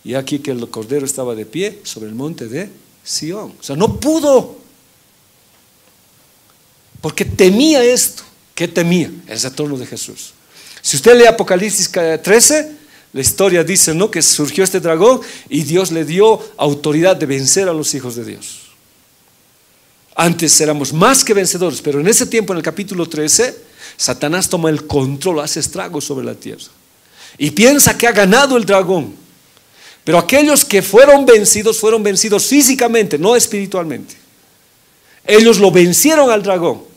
y aquí que el Cordero estaba de pie sobre el monte de Sión. O sea, no pudo, porque temía esto. ¿Qué temía? El retorno de Jesús. Si usted lee Apocalipsis 13, la historia dice, ¿no?, que surgió este dragón y Dios le dio autoridad de vencer a los hijos de Dios. Antes éramos más que vencedores, pero en ese tiempo, en el capítulo 13, Satanás toma el control, hace estragos sobre la tierra y piensa que ha ganado el dragón. Pero aquellos que fueron vencidos físicamente, no espiritualmente. Ellos lo vencieron al dragón.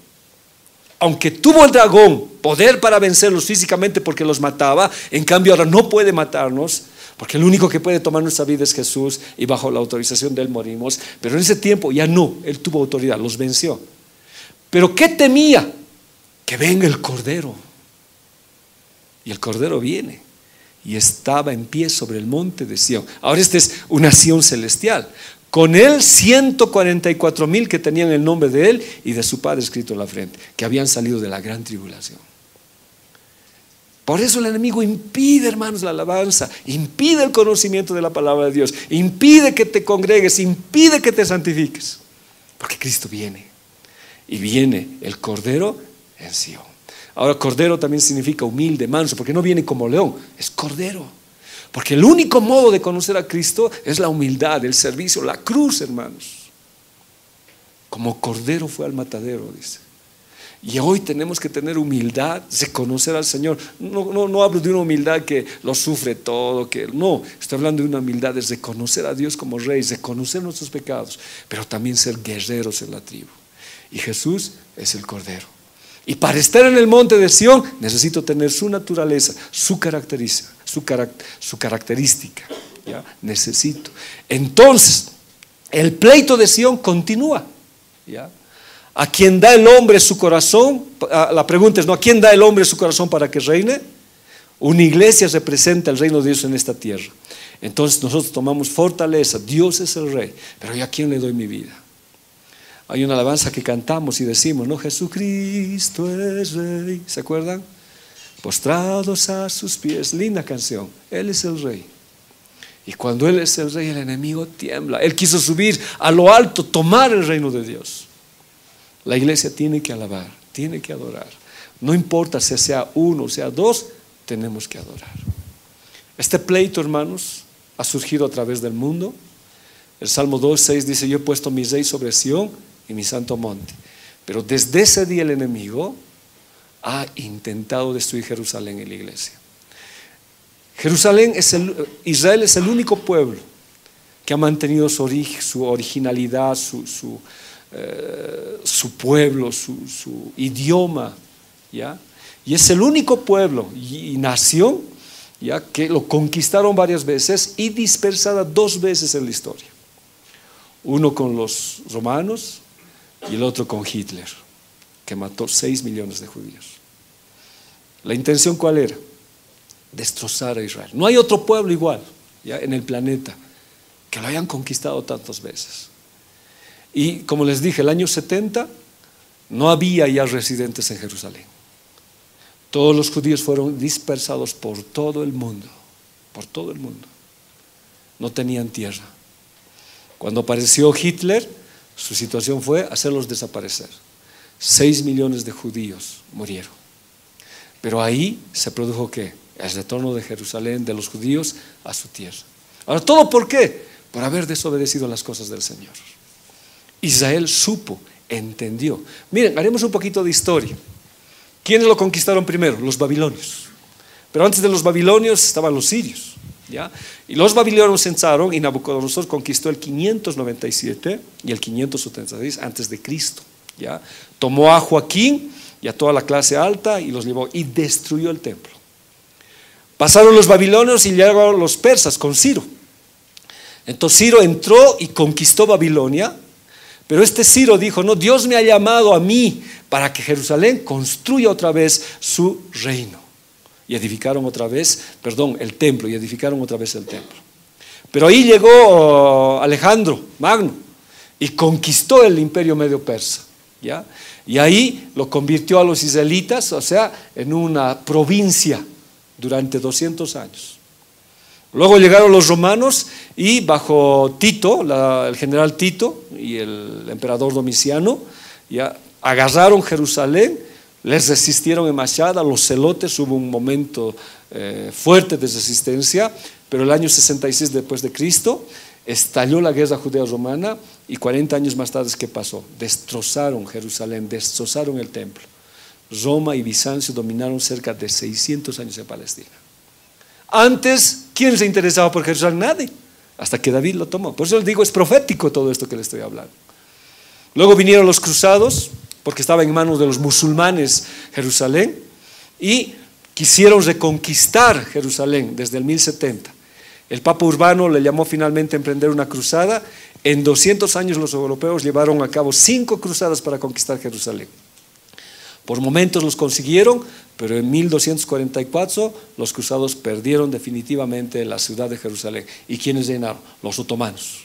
Aunque tuvo el dragón poder para vencerlos físicamente porque los mataba, en cambio ahora no puede matarnos, porque el único que puede tomar nuestra vida es Jesús, y bajo la autorización de Él morimos. Pero en ese tiempo ya no, Él tuvo autoridad, los venció. Pero ¿qué temía? Que venga el Cordero. Y el Cordero viene y estaba en pie sobre el monte de Sión. Ahora esta es una Sión celestial. Con él 144,000 que tenían el nombre de él y de su padre escrito en la frente, que habían salido de la gran tribulación. Por eso el enemigo impide, hermanos, la alabanza, impide el conocimiento de la palabra de Dios, impide que te congregues, impide que te santifiques, porque Cristo viene y viene el Cordero en Sion. Ahora, Cordero también significa humilde, manso, porque no viene como león, es Cordero. Porque el único modo de conocer a Cristo es la humildad, el servicio, la cruz, hermanos. Como Cordero fue al matadero, dice. Y hoy tenemos que tener humildad de conocer al Señor. No hablo de una humildad que lo sufre todo, no, estoy hablando de una humildad de reconocer a Dios como Rey, de conocer nuestros pecados, pero también ser guerreros en la tribu. Y Jesús es el Cordero. Y para estar en el monte de Sión necesito tener su naturaleza, su característica, ¿ya? Necesito. Entonces, el pleito de Sión continúa, ¿ya? ¿A quién da el hombre su corazón? La pregunta es, ¿no?, ¿a quién da el hombre su corazón para que reine? Una iglesia representa el reino de Dios en esta tierra. Entonces nosotros tomamos fortaleza, Dios es el Rey, pero ¿yo a quién le doy mi vida? Hay una alabanza que cantamos y decimos, ¿no?, Jesucristo es Rey. ¿Se acuerdan? Postrados a sus pies, linda canción. Él es el Rey. Y cuando Él es el Rey, el enemigo tiembla. Él quiso subir a lo alto, tomar el reino de Dios. La iglesia tiene que alabar, tiene que adorar. No importa si sea uno o sea dos, tenemos que adorar. Este pleito, hermanos, ha surgido a través del mundo. El Salmo 2:6 dice, yo he puesto mi Rey sobre Sión y mi santo monte. Pero desde ese día el enemigo ha intentado destruir Jerusalén y la iglesia. Israel es el único pueblo que ha mantenido su originalidad, su pueblo, su idioma, ¿ya? Y es el único pueblo y nación, ¿ya?, que lo conquistaron varias veces y dispersada 2 veces en la historia. Uno con los romanos y el otro con Hitler, que mató 6 millones de judíos. ¿La intención cuál era? Destrozar a Israel. No hay otro pueblo igual, ¿ya?, en el planeta que lo hayan conquistado tantas veces. Y como les dije, el año 70 no había ya residentes en Jerusalén. Todos los judíos fueron dispersados por todo el mundo, por todo el mundo. No tenían tierra. Cuando apareció Hitler, su situación fue hacerlos desaparecer. 6 millones de judíos murieron. Pero ahí se produjo ¿qué? El retorno de Jerusalén, de los judíos a su tierra. Ahora, ¿todo por qué? Por haber desobedecido las cosas del Señor. Israel supo, entendió. Miren, haremos un poquito de historia. ¿Quiénes lo conquistaron primero? Los babilonios. Pero antes de los babilonios estaban los sirios, ¿ya? Y los babilonios entraron y Nabucodonosor conquistó el 597 y el 576 antes de Cristo. ¿ya? Tomó a Joaquín y a toda la clase alta y los llevó y destruyó el templo. Pasaron los babilonios y llegaron los persas con Ciro. Entonces Ciro entró y conquistó Babilonia, pero este Ciro dijo, no, Dios me ha llamado a mí para que Jerusalén construya otra vez su reino. Y edificaron otra vez, el templo, y edificaron otra vez el templo. Pero ahí llegó Alejandro Magno y conquistó el imperio medio persa, ¿ya? Y ahí lo convirtió a los israelitas, o sea, en una provincia durante 200 años. Luego llegaron los romanos y bajo Tito, el general Tito y el emperador Domiciano, ya agarraron Jerusalén, les resistieron en Mashhad, a los celotes hubo un momento fuerte de resistencia, pero el año 66 después de Cristo estalló la guerra judeo-romana y 40 años más tarde, ¿qué pasó? Destrozaron Jerusalén, destrozaron el templo. Roma y Bizancio dominaron cerca de 600 años en Palestina. Antes, ¿quién se interesaba por Jerusalén? Nadie, hasta que David lo tomó. Por eso les digo, es profético todo esto que les estoy hablando. Luego vinieron los cruzados, porque estaba en manos de los musulmanes Jerusalén, y quisieron reconquistar Jerusalén desde el 1070. El Papa Urbano le llamó finalmente a emprender una cruzada. En 200 años los europeos llevaron a cabo 5 cruzadas para conquistar Jerusalén. Por momentos los consiguieron, pero en 1244 los cruzados perdieron definitivamente la ciudad de Jerusalén. ¿Y quiénes llenaron? Los otomanos.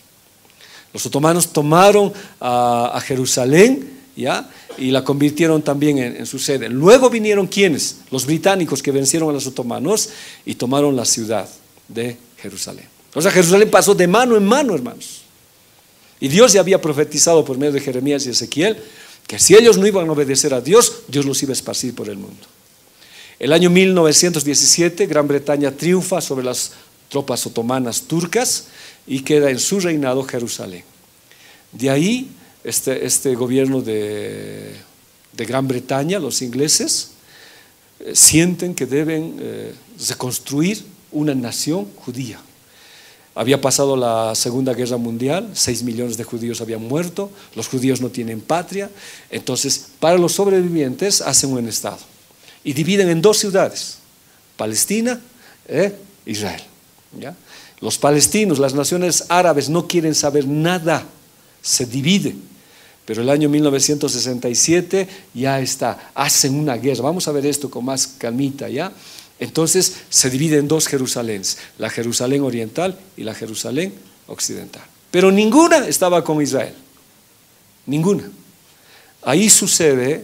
Los otomanos tomaron a Jerusalén, ¿ya? Y la convirtieron también en su sede. Luego vinieron ¿quiénes? Los británicos, que vencieron a los otomanos y tomaron la ciudad de Jerusalén. O sea, Jerusalén pasó de mano en mano, hermanos. Y Dios ya había profetizado por medio de Jeremías y Ezequiel que si ellos no iban a obedecer a Dios, Dios los iba a esparcir por el mundo. El año 1917, Gran Bretaña triunfa sobre las tropas otomanas turcas y queda en su reinado Jerusalén. De ahí, este gobierno de Gran Bretaña, los ingleses, sienten que deben reconstruir una nación judía. Había pasado la Segunda Guerra Mundial, 6 millones de judíos habían muerto, los judíos no tienen patria, entonces para los sobrevivientes hacen un estado y dividen en 2 ciudades, Palestina e Israel, ¿ya? Los palestinos, las naciones árabes no quieren saber nada, se dividen, pero el año 1967 ya está, hacen una guerra, vamos a ver esto con más calmita, ¿ya? Entonces se divide en 2 Jerusaléns, la Jerusalén oriental y la Jerusalén occidental. Pero ninguna estaba con Israel, ninguna. Ahí sucede,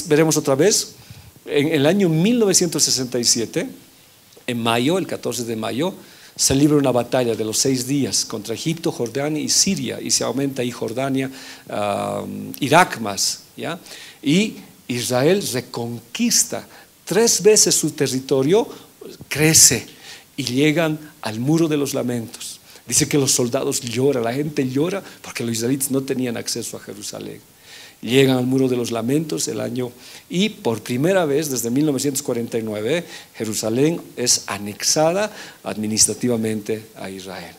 veremos otra vez, en el año 1967, en mayo, el 14 de mayo, se libra una batalla de los 6 días contra Egipto, Jordania y Siria, y se aumenta ahí Jordania, Irak más, ¿ya? Y Israel reconquista 3 veces su territorio, crece y llegan al Muro de los Lamentos. Dice que los soldados lloran, la gente llora porque los israelitas no tenían acceso a Jerusalén. Llegan al Muro de los Lamentos y por primera vez desde 1949 Jerusalén es anexada administrativamente a Israel.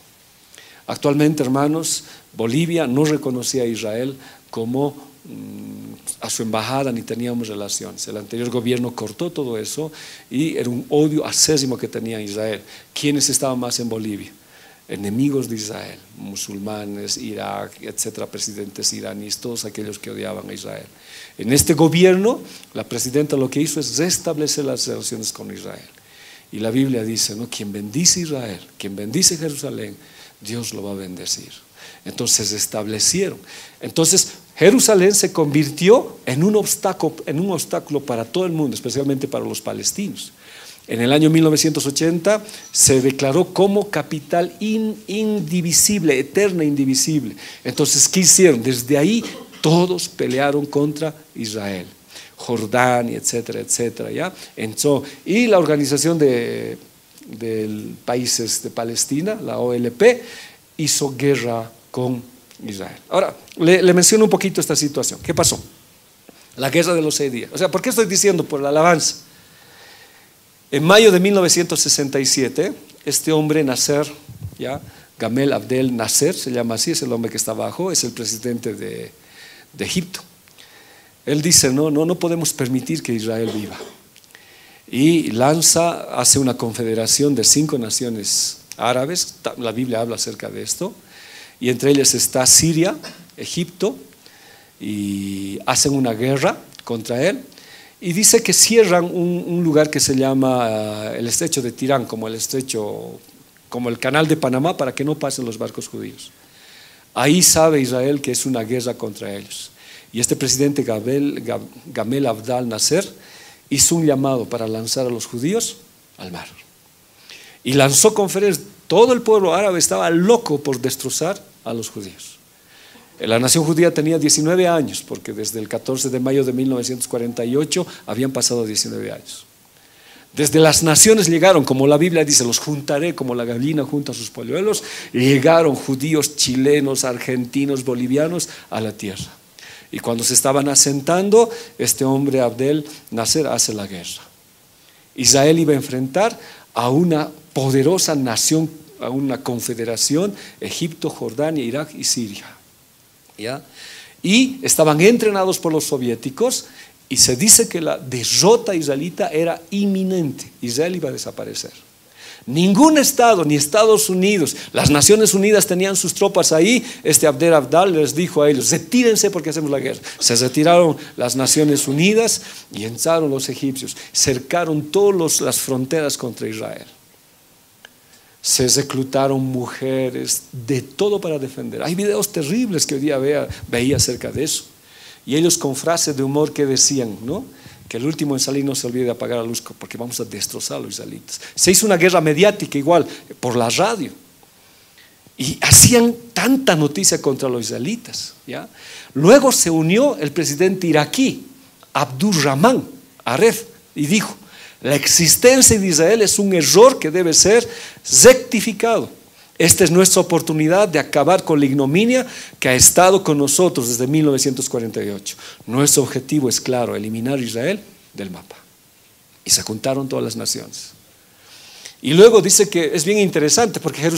Actualmente, hermanos, Bolivia no reconocía a Israel como a su embajada, ni teníamos relaciones. El anterior gobierno cortó todo eso y era un odio acérrimo que tenía Israel. ¿Quiénes estaban más en Bolivia? Enemigos de Israel, musulmanes, Irak, etcétera, presidentes iraníes, todos aquellos que odiaban a Israel. En este gobierno, la presidenta lo que hizo es restablecer las relaciones con Israel. Y la Biblia dice, ¿no? Quien bendice Israel, quien bendice Jerusalén, Dios lo va a bendecir. Entonces se establecieron. Entonces Jerusalén se convirtió en un obstáculo para todo el mundo, especialmente para los palestinos. En el año 1980 se declaró como capital indivisible, eterna, indivisible. Entonces, ¿qué hicieron? Desde ahí todos pelearon contra Israel, Jordania, etcétera, etcétera, ¿ya? Y la organización de países de Palestina, la OLP, hizo guerra con Israel. Ahora, le menciono un poquito esta situación. ¿Qué pasó? La guerra de los 6 días. O sea, ¿por qué estoy diciendo? Por la alabanza. En mayo de 1967, este hombre Nasser, ¿ya? Gamal Abdel Nasser, se llama así, es el hombre que está abajo, es el presidente de Egipto, Él dice, no podemos permitir que Israel viva. Y hace una confederación de 5 naciones árabes, la Biblia habla acerca de esto, y entre ellas está Siria, Egipto, y hacen una guerra contra él, y dice que cierran un lugar que se llama el estrecho de Tirán, como el canal de Panamá, para que no pasen los barcos judíos. Ahí sabe Israel que es una guerra contra ellos. Y este presidente Gamel Abdel Nasser hizo un llamado para lanzar a los judíos al mar. Y lanzó conferencias. Todo el pueblo árabe estaba loco por destrozar a los judíos. La nación judía tenía 19 años, porque desde el 14 de mayo de 1948 habían pasado 19 años. Desde las naciones llegaron, como la Biblia dice, los juntaré como la gallina junta a sus polluelos. Llegaron judíos, chilenos, argentinos, bolivianos a la tierra. Y cuando se estaban asentando, este hombre Abdel Nasser hace la guerra. Israel iba a enfrentar a una poderosa nación, a una confederación, Egipto, Jordania, Irak y Siria. ¿Ya? Y estaban entrenados por los soviéticos, y se dice que la derrota israelita era inminente. Israel iba a desaparecer. Ningún estado, ni Estados Unidos, las Naciones Unidas tenían sus tropas ahí. Este Abdel les dijo a ellos, retírense porque hacemos la guerra. Se retiraron las Naciones Unidas y entraron los egipcios, cercaron todas las fronteras contra Israel. Se reclutaron mujeres, de todo para defender. Hay videos terribles que hoy día veía acerca de eso. Y ellos con frases de humor que decían, ¿no?, que el último en salir no se olvide de apagar la luz porque vamos a destrozar a los israelitas. Se hizo una guerra mediática igual, por la radio. Y hacían tanta noticia contra los israelitas, ¿ya? Luego se unió el presidente iraquí, Abdurrahman Aref, y dijo, la existencia de Israel es un error que debe ser rectificado. Esta es nuestra oportunidad de acabar con la ignominia que ha estado con nosotros desde 1948. Nuestro objetivo es claro, eliminar a Israel del mapa. Y se juntaron todas las naciones. Y luego dice que es bien interesante porque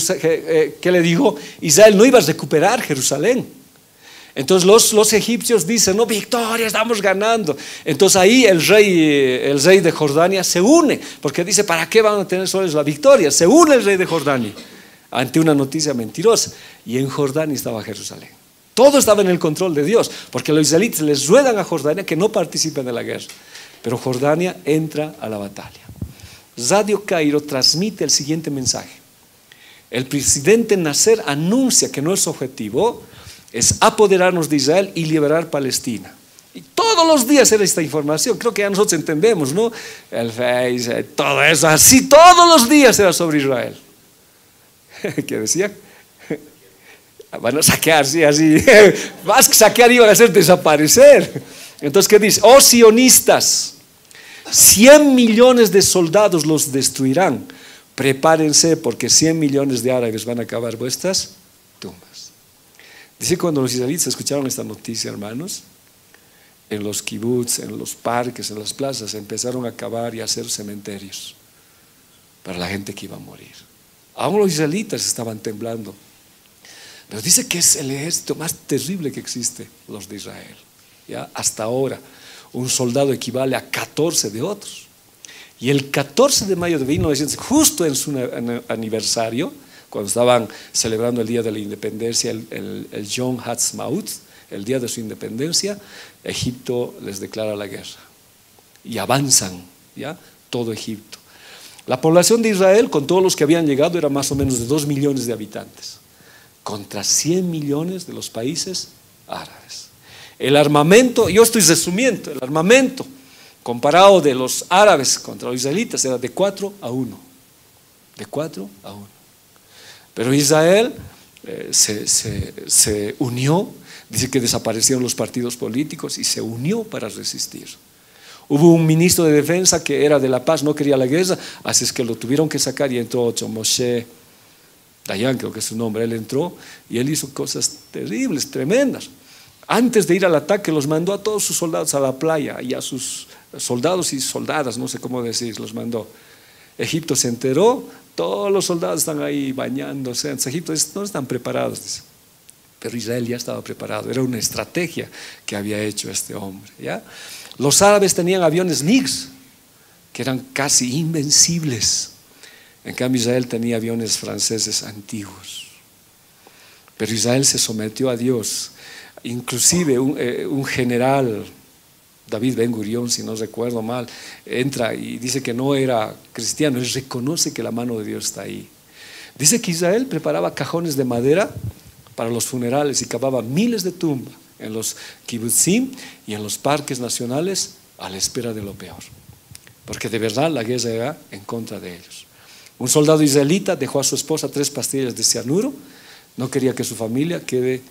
¿qué le dijo? Israel no iba a recuperar Jerusalén. Entonces los egipcios dicen, no, victoria, estamos ganando. Entonces ahí el rey de Jordania se une, porque dice, ¿para qué van a tener solo la victoria? Se une el rey de Jordania ante una noticia mentirosa, y en Jordania estaba Jerusalén. Todo estaba en el control de Dios, porque los israelitas les ruegan a Jordania que no participen de la guerra, pero Jordania entra a la batalla. Radio Cairo transmite el siguiente mensaje. El presidente Nasser anuncia que nuestro objetivo es apoderarnos de Israel y liberar Palestina. Y todos los días era esta información, creo que ya nosotros entendemos, ¿no? El Face, todo eso, así todos los días era sobre Israel. ¿Qué decía? Van a saquear, sí, así. Más que saquear, iban a hacer desaparecer. Entonces, ¿qué dice? Oh sionistas, 100 millones de soldados los destruirán. Prepárense porque 100 millones de árabes van a acabar vuestras tumbas. Dice, cuando los israelitas escucharon esta noticia, hermanos, en los kibbutz, en los parques, en las plazas, empezaron a cavar y a hacer cementerios para la gente que iba a morir. Aún los israelitas estaban temblando. Pero dice que es el ejército más terrible que existe, los de Israel. ¿Ya? Hasta ahora, un soldado equivale a 14 de otros. Y el 14 de mayo de 1900, justo en su aniversario, cuando estaban celebrando el Día de la Independencia, el Yom Ha'atzmaut, el día de su independencia, Egipto les declara la guerra. Y avanzan, ¿ya?, todo Egipto. La población de Israel, con todos los que habían llegado, era más o menos de 2 millones de habitantes, contra 100 millones de los países árabes. El armamento, yo estoy resumiendo, el armamento comparado de los árabes contra los israelitas era de 4 a 1. De 4 a 1. Pero Israel se unió, dice que desaparecieron los partidos políticos y se unió para resistir. Hubo un ministro de defensa que era de la paz, no quería la guerra, así es que lo tuvieron que sacar y entró otro, Moshe Dayan, creo que es su nombre. Él entró y él hizo cosas terribles, tremendas. Antes de ir al ataque los mandó a todos sus soldados a la playa y a sus soldados y soldadas, no sé cómo decir, los mandó. Egipto se enteró, todos los soldados están ahí bañándose. Egipto no están preparados, dice. Pero Israel ya estaba preparado, era una estrategia que había hecho este hombre, ¿ya? Los árabes tenían aviones MiGs, que eran casi invencibles. En cambio Israel tenía aviones franceses antiguos. Pero Israel se sometió a Dios. Inclusive un general, David Ben Gurión, si no recuerdo mal, entra y dice que no era cristiano, él reconoce que la mano de Dios está ahí. Dice que Israel preparaba cajones de madera para los funerales y cavaba miles de tumbas en los kibutzim y en los parques nacionales a la espera de lo peor, porque de verdad la guerra era en contra de ellos. Un soldado israelita dejó a su esposa 3 pastillas de cianuro, no quería que su familia quede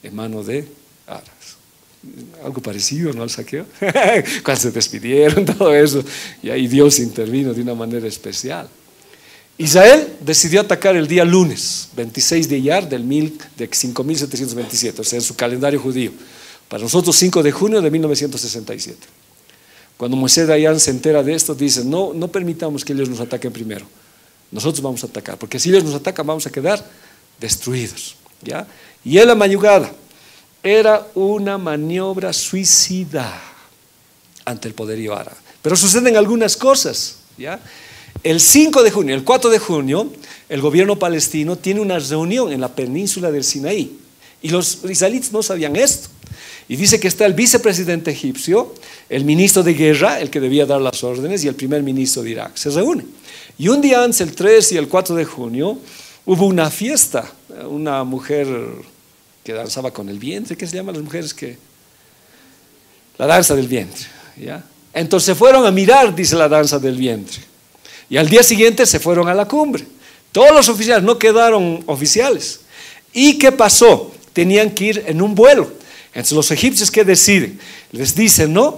en manos de árabes. Algo parecido, ¿no?, al saqueo. Cuando se despidieron, todo eso, y ahí Dios intervino de una manera especial. Israel decidió atacar el día lunes 26 de Iyar de 5727, o sea, en su calendario judío. Para nosotros 5 de junio de 1967. Cuando Moisés Dayan se entera de esto, dice: no permitamos que ellos nos ataquen primero, nosotros vamos a atacar, porque si ellos nos atacan vamos a quedar destruidos, ¿ya? Y en la madrugada era una maniobra suicida ante el poderío árabe. Pero suceden algunas cosas, ¿ya? El 5 de junio, el 4 de junio, el gobierno palestino tiene una reunión en la península del Sinaí. Y los israelitas no sabían esto. Y dice que está el vicepresidente egipcio, el ministro de guerra, el que debía dar las órdenes, y el primer ministro de Irak. Se reúnen. Y un día antes, el 3 y el 4 de junio, hubo una fiesta. Una mujer que danzaba con el vientre, ¿qué se llaman las mujeres que? La danza del vientre, ¿ya? Entonces fueron a mirar, dice, la danza del vientre. Y al día siguiente se fueron a la cumbre. Todos los oficiales, no quedaron oficiales. ¿Y qué pasó? Tenían que ir en un vuelo. Entonces los egipcios, ¿qué deciden? Les dicen: no,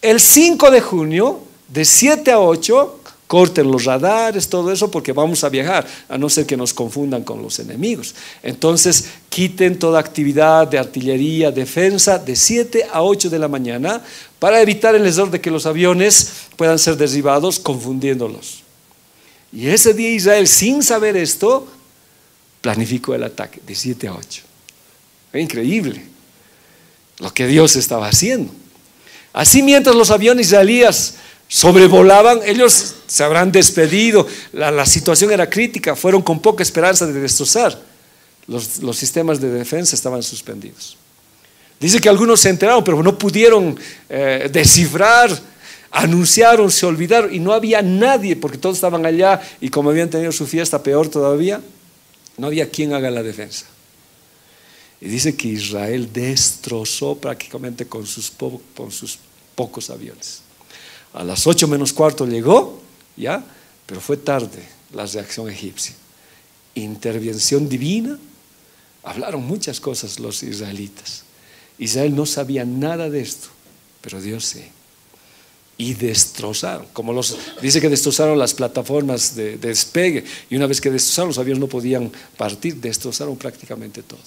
el 5 de junio, de 7 a 8, corten los radares, todo eso, porque vamos a viajar, a no ser que nos confundan con los enemigos. Entonces quiten toda actividad de artillería, defensa, de 7 a 8 de la mañana, para evitar el error de que los aviones puedan ser derribados confundiéndolos. Y ese día Israel, sin saber esto, planificó el ataque de 7 a 8. Es increíble lo que Dios estaba haciendo. Así, mientras los aviones israelíes sobrevolaban, ellos se habrán despedido, la situación era crítica, fueron con poca esperanza de destrozar. Los sistemas de defensa estaban suspendidos. Dice que algunos se enteraron, pero no pudieron descifrar. Anunciaron, se olvidaron, y no había nadie, porque todos estaban allá, y como habían tenido su fiesta, peor todavía, no había quien haga la defensa. Y dice que Israel destrozó prácticamente con sus pocos aviones. A las 8 menos cuarto llegó, ¿ya? Pero fue tarde la reacción egipcia. Intervención divina. Hablaron muchas cosas los israelitas. Israel no sabía nada de esto, pero Dios sí. Y destrozaron, dice que destrozaron las plataformas de despegue, y una vez que destrozaron, los aviones no podían partir, destrozaron prácticamente todo.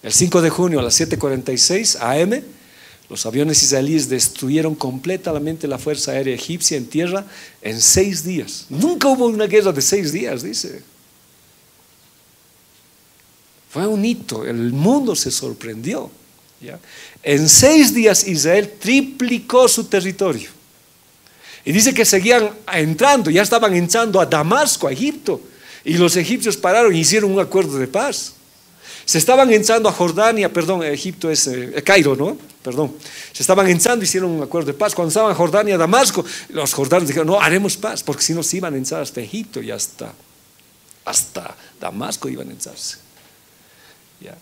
El 5 de junio a las 7:46 AM, los aviones israelíes destruyeron completamente la fuerza aérea egipcia en tierra en 6 días. Nunca hubo una guerra de 6 días, dice. Fue un hito, el mundo se sorprendió. ¿Ya? En 6 días Israel triplicó su territorio. Y dice que seguían entrando, ya estaban entrando a Damasco, a Egipto. Y los egipcios pararon y hicieron un acuerdo de paz. Se estaban entrando a Jordania, perdón, Egipto es Cairo, ¿no? Perdón. Se estaban entrando y hicieron un acuerdo de paz. Cuando estaban en Jordania, Damasco, los jordanos dijeron: no, haremos paz, porque si no se iban a entrar hasta Egipto y hasta Damasco iban a entrarse. ¿Ya?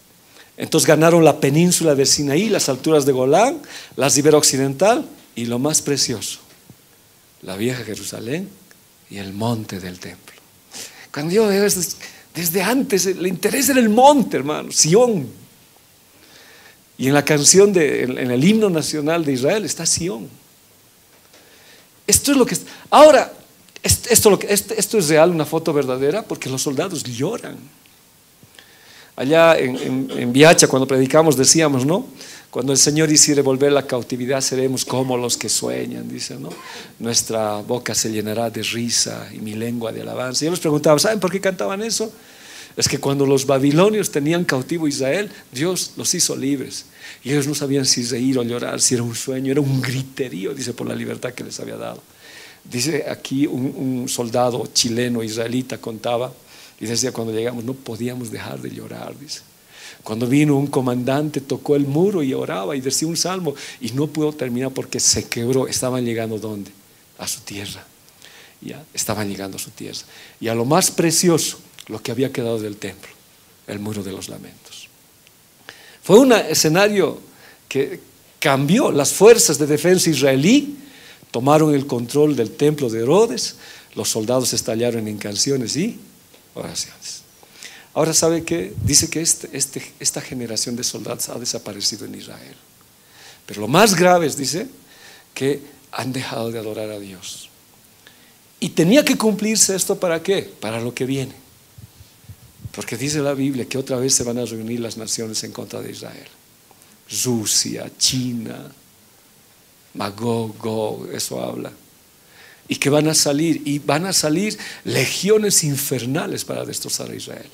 Entonces ganaron la península de Sinaí, las alturas de Golán, la ribera occidental y lo más precioso, la vieja Jerusalén y el monte del templo. Cuando yo veo desde antes, el interés era el monte, hermano, Sión. Y en la canción, en el himno nacional de Israel está Sión. Esto es lo que ahora, esto es real, una foto verdadera, porque los soldados lloran. Allá en Viacha, cuando predicamos, decíamos, ¿no? Cuando el Señor hiciere volver la cautividad, seremos como los que sueñan, dice, ¿no? Nuestra boca se llenará de risa y mi lengua de alabanza. Y yo les preguntaba: ¿saben por qué cantaban eso? es que cuando los babilonios tenían cautivo a Israel, Dios los hizo libres. Y ellos no sabían si reír o llorar, si era un sueño, era un griterío, dice, por la libertad que les había dado. Dice aquí un soldado chileno, israelita, contaba, y decía, cuando llegamos no podíamos dejar de llorar, dice. Cuando vino un comandante, tocó el muro y oraba y decía un salmo, y no pudo terminar porque se quebró. Estaban llegando ¿dónde? A su tierra. Ya, estaban llegando a su tierra. Y a lo más precioso, lo que había quedado del templo, el muro de los lamentos. Fue un escenario que cambió. Las fuerzas de defensa israelí tomaron el control del templo de Herodes. Los soldados estallaron en canciones y oraciones. Ahora, ¿sabe qué? Dice que esta generación de soldados ha desaparecido en Israel. Pero lo más grave es, dice, que han dejado de adorar a Dios. Y tenía que cumplirse esto, ¿para qué? Para lo que viene. Porque dice la Biblia que otra vez se van a reunir las naciones en contra de Israel. Rusia, China, Magog, Gog, eso habla. Y que van a salir legiones infernales para destrozar a Israel.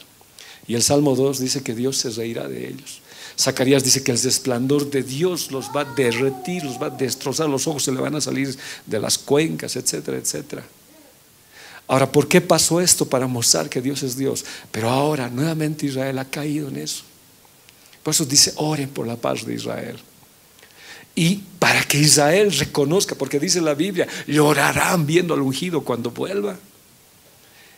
Y el Salmo 2 dice que Dios se reirá de ellos. Zacarías dice que el resplandor de Dios los va a derretir, los va a destrozar, los ojos se le van a salir de las cuencas, etcétera, etcétera. Ahora, ¿por qué pasó esto? Para mostrar que Dios es Dios. Pero ahora nuevamente Israel ha caído en eso. Por eso dice, oren por la paz de Israel. Y para que Israel reconozca, porque dice la Biblia, llorarán viendo al ungido cuando vuelva.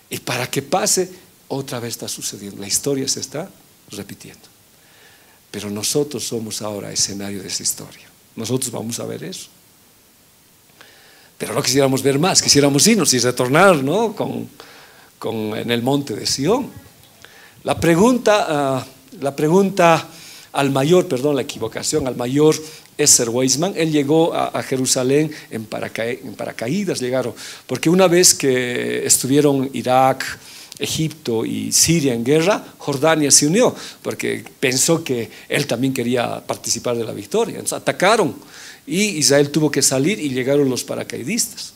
Y para que pase, otra vez está sucediendo. La historia se está repitiendo. Pero nosotros somos ahora escenario de esa historia. Nosotros vamos a ver eso. Pero no quisiéramos ver más, quisiéramos irnos y retornar, ¿no? En el monte de Sión. La pregunta al mayor, perdón, la equivocación, al mayor Ezer Weizmann, él llegó a Jerusalén en paracaídas, llegaron, porque una vez que estuvieron Irak, Egipto y Siria en guerra, Jordania se unió, porque pensó que él también quería participar de la victoria. Entonces atacaron y Israel tuvo que salir y llegaron los paracaidistas.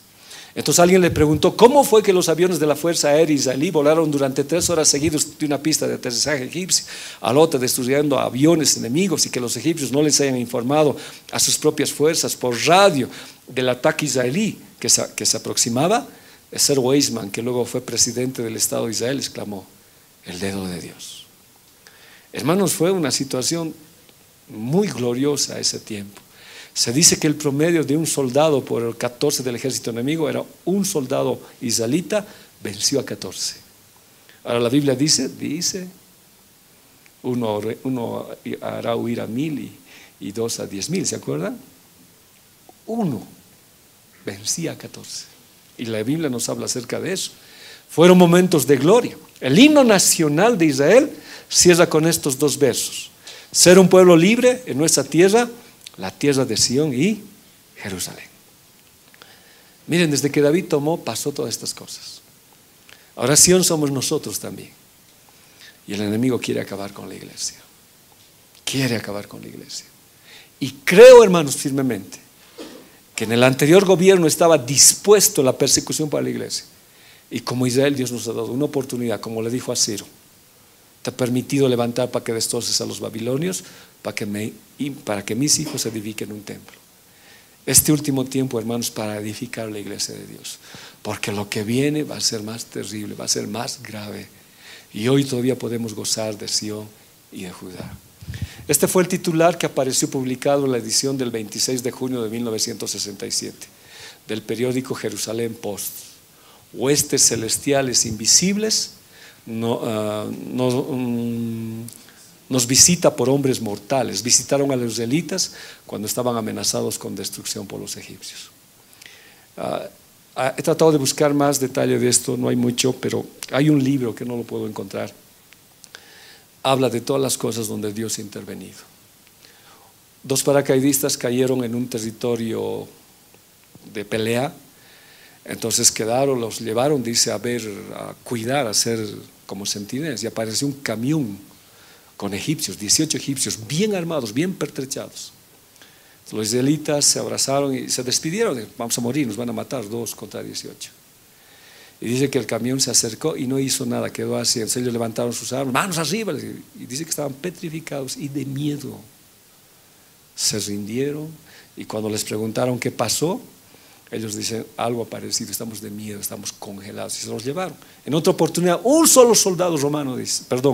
Entonces alguien le preguntó, ¿cómo fue que los aviones de la Fuerza Aérea Israelí volaron durante 3 horas seguidas de una pista de aterrizaje egipcia a la otra, destruyendo aviones enemigos, y que los egipcios no les hayan informado a sus propias fuerzas por radio del ataque israelí que se aproximaba? Ezer Weizmann, que luego fue presidente del Estado de Israel, exclamó, el dedo de Dios. Hermanos, fue una situación muy gloriosa ese tiempo. Se dice que el promedio de un soldado por el 14 del ejército enemigo era un soldado israelita, venció a 14. Ahora la Biblia dice uno hará huir a 1000 y 2 a 10,000, ¿se acuerdan? Uno vencía a 14. Y la Biblia nos habla acerca de eso. Fueron momentos de gloria. El himno nacional de Israel cierra con estos 2 versos: ser un pueblo libre en nuestra tierra, la tierra de Sión y Jerusalén. Miren, desde que David tomó, pasó todas estas cosas. Ahora Sión somos nosotros también. Y el enemigo quiere acabar con la iglesia. Quiere acabar con la iglesia. Y creo, hermanos, firmemente que en el anterior gobierno estaba dispuesto la persecución para la iglesia. Y como Israel, Dios nos ha dado una oportunidad, como le dijo a Ciro: te ha permitido levantar para que destroces a los babilonios, para que mis hijos edifiquen un templo. Este último tiempo, hermanos, para edificar la iglesia de Dios, porque lo que viene va a ser más terrible, va a ser más grave. Y hoy todavía podemos gozar de Sión y de Judá. Este fue el titular que apareció publicado en la edición del 26 de junio de 1967 del periódico Jerusalén Post. Huestes celestiales invisibles nos visita por hombres mortales. Visitaron a los israelitas cuando estaban amenazados con destrucción por los egipcios. He tratado de buscar más detalle de esto, no hay mucho, pero hay un libro que no lo puedo encontrar. Habla de todas las cosas donde Dios ha intervenido. 2 paracaidistas cayeron en un territorio de pelea. Entonces los llevaron, dice, a cuidar, a hacer como centinelas, y apareció un camión con egipcios, 18 egipcios, bien armados, bien pertrechados. Los israelitas se abrazaron y se despidieron: vamos a morir, nos van a matar, 2 contra 18. Y dice que el camión se acercó y no hizo nada, quedó así. Entonces ellos levantaron sus armas, manos arriba, y dice que estaban petrificados y de miedo. Se rindieron, y cuando les preguntaron qué pasó, ellos dicen algo parecido: estamos de miedo, estamos congelados, y se los llevaron. En otra oportunidad, un solo soldado romano,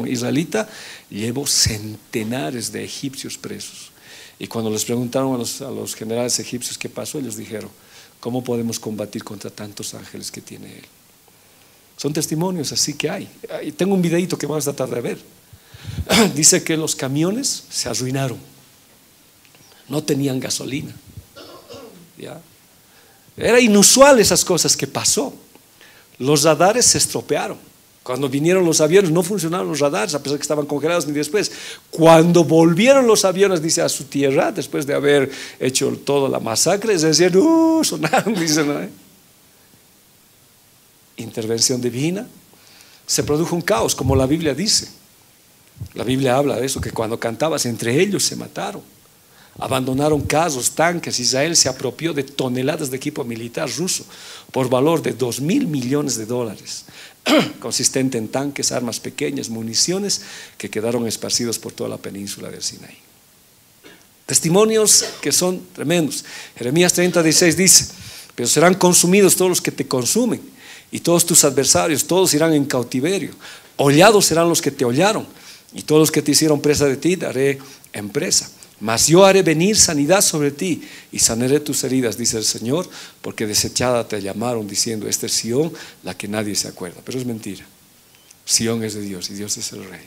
israelita, llevó centenares de egipcios presos. Y cuando les preguntaron a los generales egipcios qué pasó, ellos dijeron: ¿cómo podemos combatir contra tantos ángeles que tiene él? Son testimonios así que hay. Y tengo un videito que vamos a tratar de ver. Dice que los camiones se arruinaron, no tenían gasolina, ¿ya? Era inusual esas cosas que pasó. Los radares se estropearon. Cuando vinieron los aviones no funcionaron los radares, a pesar que estaban congelados, ni después. Cuando volvieron los aviones, dice, a su tierra, después de haber hecho toda la masacre, es decir, sonaron, dice, ¿no? Intervención divina. Se produjo un caos, como la Biblia dice. La Biblia habla de eso, que cuando cantabas, entre ellos se mataron. Abandonaron carros, tanques. Israel se apropió de toneladas de equipo militar ruso por valor de $2.000 millones, consistente en tanques, armas pequeñas, municiones que quedaron esparcidos por toda la península del Sinaí. Testimonios que son tremendos. Jeremías 30:16 dice: pero serán consumidos todos los que te consumen, y todos tus adversarios, todos irán en cautiverio. Hollados serán los que te hollaron, y todos los que te hicieron presa de ti daré en presa. Mas yo haré venir sanidad sobre ti y sanaré tus heridas, dice el Señor, porque desechada te llamaron diciendo: esta es Sión, la que nadie se acuerda. Pero es mentira. Sión es de Dios y Dios es el Rey.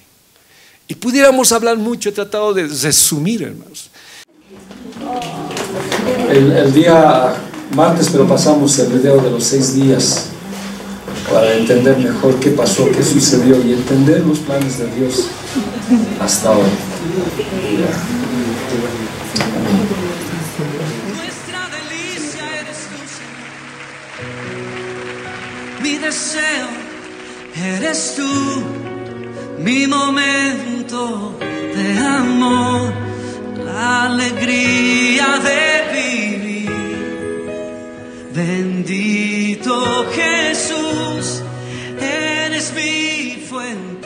Y pudiéramos hablar mucho, he tratado de resumir, hermanos. El día martes, pero pasamos el video de los 6 días para entender mejor qué pasó, qué sucedió y entender los planes de Dios hasta ahora. Nuestra delicia eres tú, Señor. Mi deseo eres tú, mi momento de amor, la alegría de vivir. Bendito Jesús, eres mi fuente.